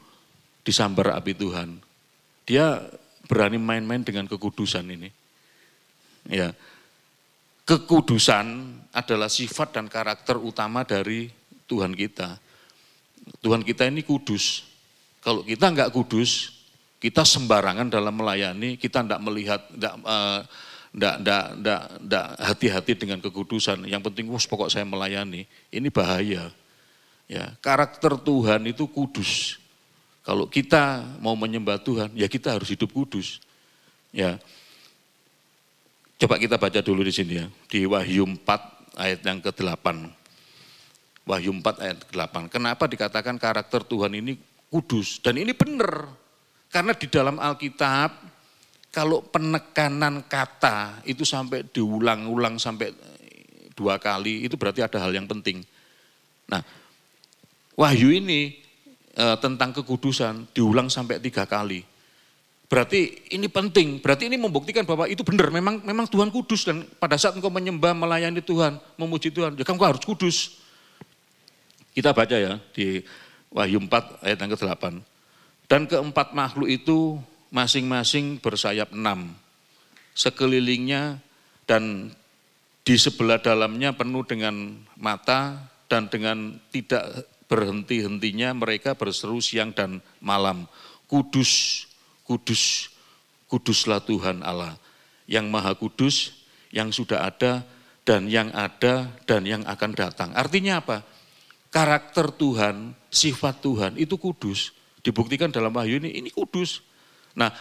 disambar api Tuhan. Dia berani main-main dengan kekudusan ini. Ya, kekudusan adalah sifat dan karakter utama dari Tuhan kita. Tuhan kita ini kudus. Kalau kita enggak kudus, kita sembarangan dalam melayani, kita enggak melihat, enggak hati-hati dengan kekudusan. Yang penting, pokok saya melayani. Ini bahaya. Ya, karakter Tuhan itu kudus. Kalau kita mau menyembah Tuhan, ya kita harus hidup kudus. Ya. Coba kita baca dulu di sini ya, di Wahyu 4 ayat yang ke-8. Wahyu 4 ayat ke-8. Kenapa dikatakan karakter Tuhan ini kudus? Dan ini benar. Karena di dalam Alkitab, kalau penekanan kata itu sampai diulang-ulang sampai 2 kali, itu berarti ada hal yang penting. Nah, Wahyu ini tentang kekudusan diulang sampai 3 kali. Berarti ini penting, berarti ini membuktikan bahwa itu benar, memang Tuhan kudus dan pada saat engkau menyembah, melayani Tuhan, memuji Tuhan, ya kamu harus kudus. Kita baca ya di Wahyu 4 ayat yang ke-8. Dan keempat makhluk itu masing-masing bersayap 6. Sekelilingnya dan di sebelah dalamnya penuh dengan mata dan dengan tidak berhenti-hentinya mereka berseru siang dan malam. Kudus, kudus, kuduslah Tuhan Allah, yang maha kudus, yang sudah ada, dan yang akan datang. Artinya apa? Karakter Tuhan, sifat Tuhan itu kudus. Dibuktikan dalam Wahyu ini kudus. Nah,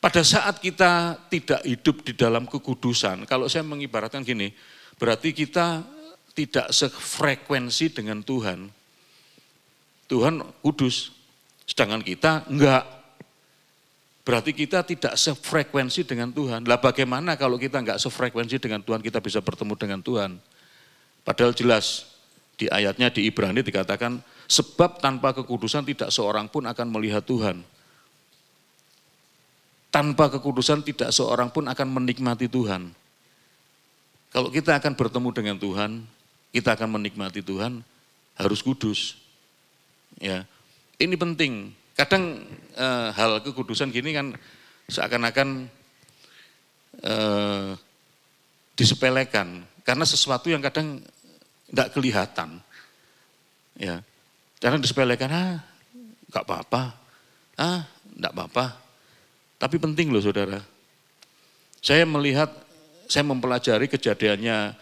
pada saat kita tidak hidup di dalam kekudusan, kalau saya mengibaratkan gini, berarti kita tidak sefrekuensi dengan Tuhan. Tuhan kudus, sedangkan kita enggak. Berarti kita tidak sefrekuensi dengan Tuhan. Lah bagaimana kalau kita enggak sefrekuensi dengan Tuhan, kita bisa bertemu dengan Tuhan? Padahal jelas di ayatnya di Ibrani dikatakan, sebab tanpa kekudusan tidak seorang pun akan melihat Tuhan. Tanpa kekudusan tidak seorang pun akan menikmati Tuhan. Kalau kita akan bertemu dengan Tuhan, kita akan menikmati Tuhan, harus kudus. Ya, ini penting. Kadang hal kekudusan gini kan seakan-akan disepelekan karena sesuatu yang kadang tidak kelihatan. Ya, karena disepelekan, nggak apa-apa, nggak apa-apa. Tapi penting loh saudara. Saya mempelajari kejadiannya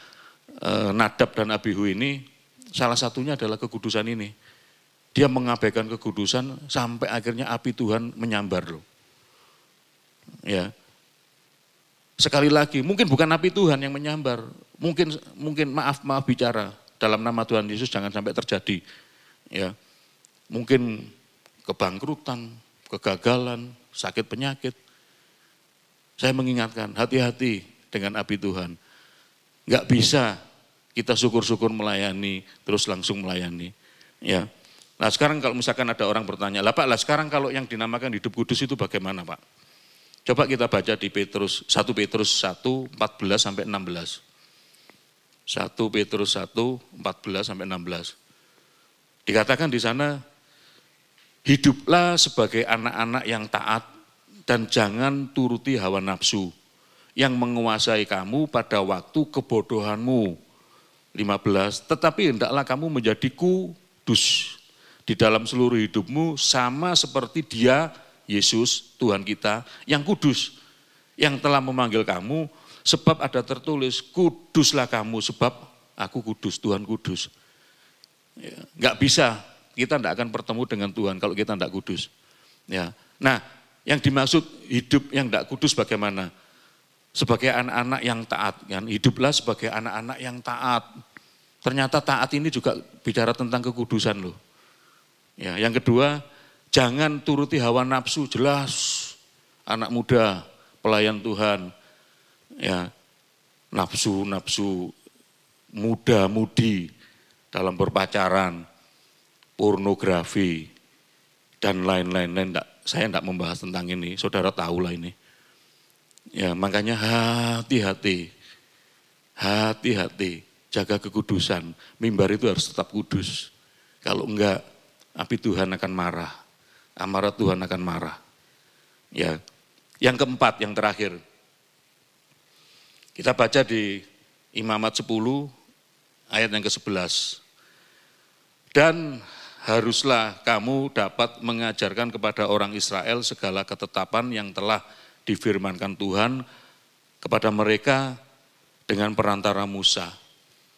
Nadab dan Abihu ini, salah satunya adalah kekudusan ini. Dia mengabaikan kekudusan sampai akhirnya api Tuhan menyambar loh. Ya. Sekali lagi, mungkin bukan api Tuhan yang menyambar. Mungkin maaf bicara, dalam nama Tuhan Yesus jangan sampai terjadi. Ya. Mungkin kebangkrutan, kegagalan, sakit penyakit. Saya mengingatkan, hati-hati dengan api Tuhan. Enggak bisa kita syukur-syukur melayani, terus langsung melayani. Ya. Nah sekarang kalau misalkan ada orang bertanya, lah Pak, sekarang kalau yang dinamakan hidup kudus itu bagaimana Pak? Coba kita baca di 1 Petrus 1, 14 sampai 16. 1 Petrus 1, 14-16. Dikatakan di sana, hiduplah sebagai anak-anak yang taat dan jangan turuti hawa nafsu yang menguasai kamu pada waktu kebodohanmu. 15, tetapi hendaklah kamu menjadi kudus di dalam seluruh hidupmu sama seperti Dia, Yesus, Tuhan kita, yang kudus, yang telah memanggil kamu, sebab ada tertulis, kuduslah kamu sebab aku kudus, Tuhan kudus. Ya, nggak bisa, kita tidak akan bertemu dengan Tuhan kalau kita tidak kudus. Ya. Nah, yang dimaksud hidup yang tidak kudus bagaimana? Sebagai anak-anak yang taat, kan? Hiduplah sebagai anak-anak yang taat. Ternyata taat ini juga bicara tentang kekudusan loh. Ya, yang kedua, jangan turuti hawa nafsu, jelas anak muda, pelayan Tuhan. Ya, nafsu-nafsu muda-mudi dalam berpacaran, pornografi, dan lain-lain. Saya tidak membahas tentang ini, saudara tahulah ini. Ya, makanya hati-hati, jaga kekudusan. Mimbar itu harus tetap kudus. Kalau enggak, api Tuhan akan marah, amarah Tuhan akan marah. Ya, yang keempat, yang terakhir, kita baca di Imamat 10 ayat yang ke-11. Dan haruslah kamu dapat mengajarkan kepada orang Israel segala ketetapan yang telah difirmankan Tuhan kepada mereka dengan perantara Musa.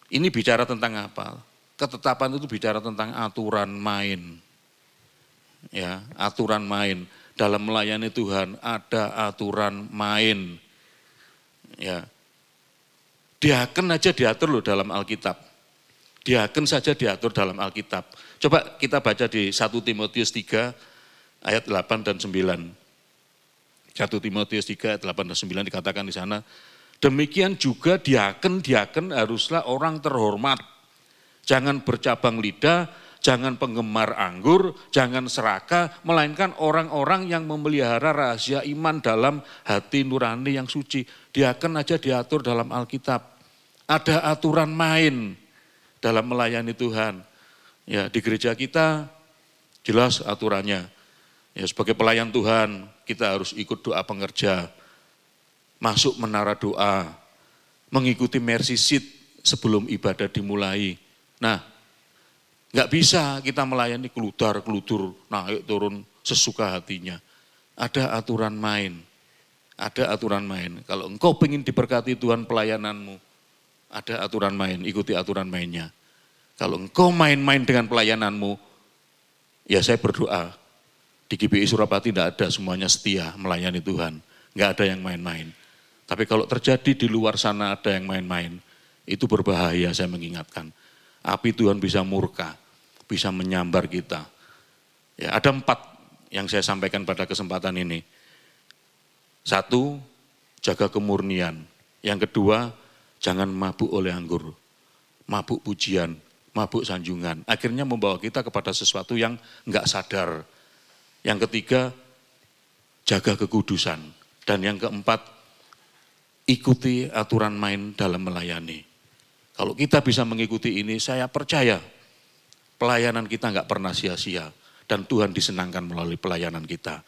Ini bicara tentang apa? Ketetapan itu bicara tentang aturan main. Ya, aturan main. Dalam melayani Tuhan ada aturan main. Ya. Diaken aja diatur loh dalam Alkitab. Diaken saja diatur dalam Alkitab. Coba kita baca di 1 Timotius 3 ayat 8 dan 9. 1 Timotius 3 ayat 8 dan 9 dikatakan di sana, demikian juga diaken haruslah orang terhormat. Jangan bercabang lidah, jangan penggemar anggur, jangan serakah, melainkan orang-orang yang memelihara rahasia iman dalam hati nurani yang suci. Diaken aja diatur dalam Alkitab. Ada aturan main dalam melayani Tuhan. Ya, di gereja kita jelas aturannya. Ya, sebagai pelayan Tuhan, kita harus ikut doa pengerja, masuk menara doa, mengikuti mercy seat sebelum ibadah dimulai. Nah, nggak bisa kita melayani keludur, naik turun sesuka hatinya. Ada aturan main, ada aturan main. Kalau engkau ingin diberkati Tuhan pelayananmu, ada aturan main, ikuti aturan mainnya. Kalau engkau main-main dengan pelayananmu, ya saya berdoa, di GBI Surapati tidak ada semuanya setia melayani Tuhan. Nggak ada yang main-main. Tapi kalau terjadi di luar sana ada yang main-main, itu berbahaya, saya mengingatkan. Api Tuhan bisa murka, bisa menyambar kita. Ya, ada 4 yang saya sampaikan pada kesempatan ini. 1, jaga kemurnian. Yang kedua, jangan mabuk oleh anggur. Mabuk pujian, mabuk sanjungan. Akhirnya membawa kita kepada sesuatu yang enggak sadar. Yang ketiga, jaga kekudusan. Dan yang keempat, ikuti aturan main dalam melayani. Kalau kita bisa mengikuti ini, saya percaya pelayanan kita enggak pernah sia-sia. Dan Tuhan disenangkan melalui pelayanan kita.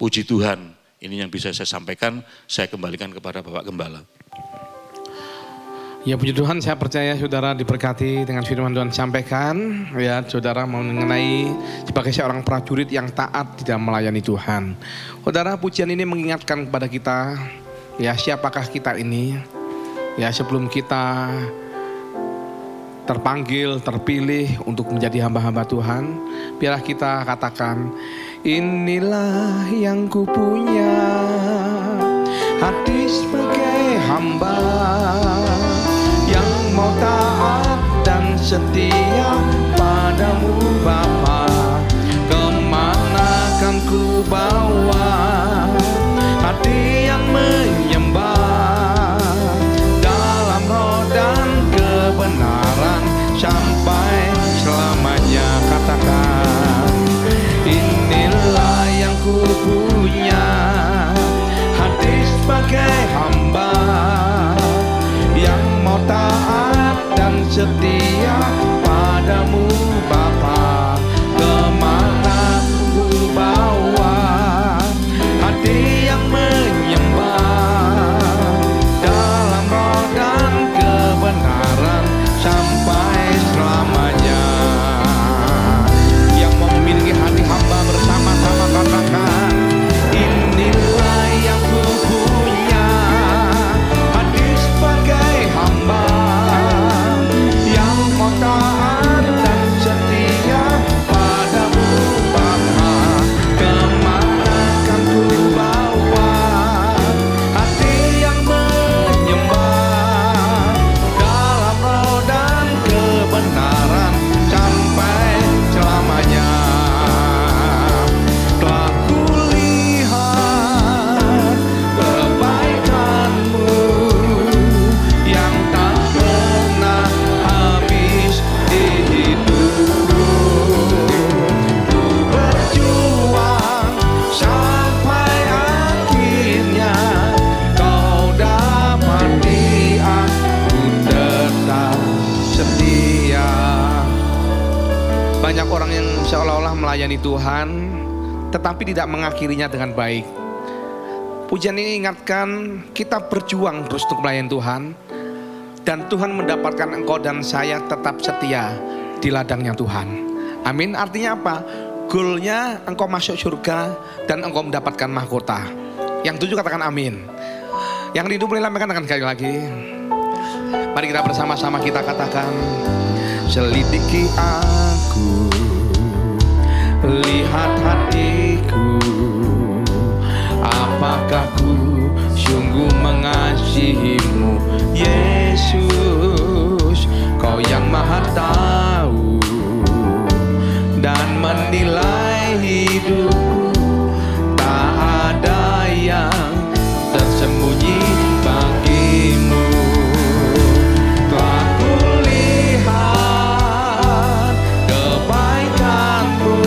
Puji Tuhan, ini yang bisa saya sampaikan. Saya kembalikan kepada Bapak Gembala. Ya puji Tuhan, saya percaya saudara diberkati dengan firman Tuhan sampaikan. Ya saudara mengenai sebagai seorang prajurit yang taat di dalam melayani Tuhan. Saudara, pujian ini mengingatkan kepada kita, ya siapakah kita ini. Ya sebelum kita terpanggil, terpilih untuk menjadi hamba-hamba Tuhan, biarlah kita katakan, inilah yang kupunya, hati sebagai hamba yang mau taat dan setia padamu Bapa. Kemana kan ku bawa hati yang menyembah dalam roh dan kebenaran sampai selamanya. Katakan, inilah yang ku punya, hati sebagai hamba yang mau taat melayani Tuhan, tetapi tidak mengakhirinya dengan baik. Pujian ini ingatkan kita berjuang terus untuk melayani Tuhan, dan Tuhan mendapatkan engkau dan saya tetap setia di ladangnya Tuhan. Amin. Artinya apa? Goalnya engkau masuk surga dan engkau mendapatkan mahkota. Yang tujuh katakan amin. Yang rindu boleh lambaikan tangan sekali lagi. Mari kita bersama-sama kita katakan, selidiki aku, lihat hatiku, apakah ku sungguh mengasihimu, Yesus. Kau yang maha tahu dan menilai hidupku, tak ada yang tersembunyi bagimu. Telah kulihat kebaikanmu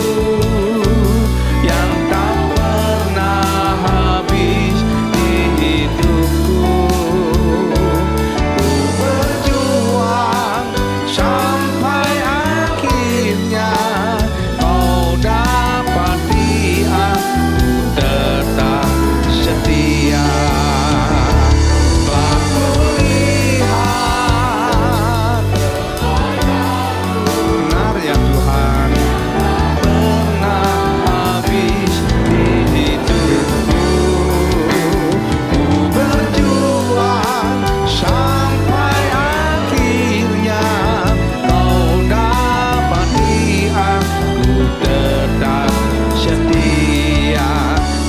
yang tak pernah habis di hidupku. Ku berjuang sampai akhirnya, kau dapati aku tetap setia. Telah kulihat, benar ya Tuhan, pernah habis di hidupku. Ku berjuang sampai akhirnya, kau dapati aku tetap setia.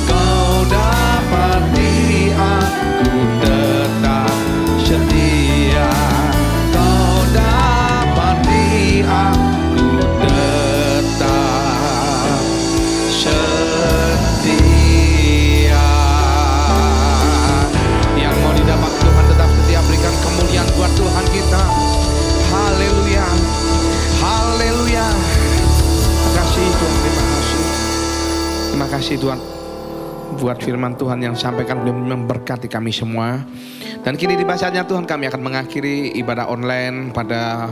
Kau dapati aku tetap setia. Kau dapati aku tetap setia. Yang mau didapat Tuhan tetap setia, berikan kemuliaan buat Tuhan kita. Haleluya, haleluya. Terima kasih Tuhan, terima kasih. Terima kasih Tuhan buat firman Tuhan yang sampaikan boleh memberkati kami semua. Dan kini di saatnya Tuhan kami akan mengakhiri ibadah online pada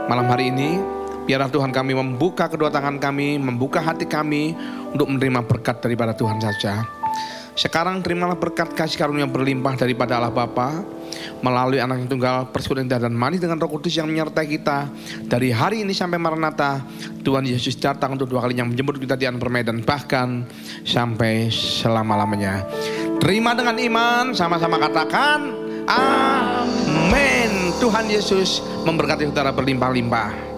malam hari ini. Biarlah Tuhan kami membuka kedua tangan kami, membuka hati kami untuk menerima berkat daripada Tuhan saja. Sekarang terimalah berkat kasih karunia berlimpah daripada Allah Bapa melalui Anak yang Tunggal, persekutuan indah dan manis dengan Roh Kudus yang menyertai kita dari hari ini sampai Maranatha. Tuhan Yesus datang untuk dua kalinya menjemput kita di alam permainan, bahkan sampai selama-lamanya. Terima dengan iman, sama-sama katakan amin. Tuhan Yesus memberkati saudara berlimpah-limpah.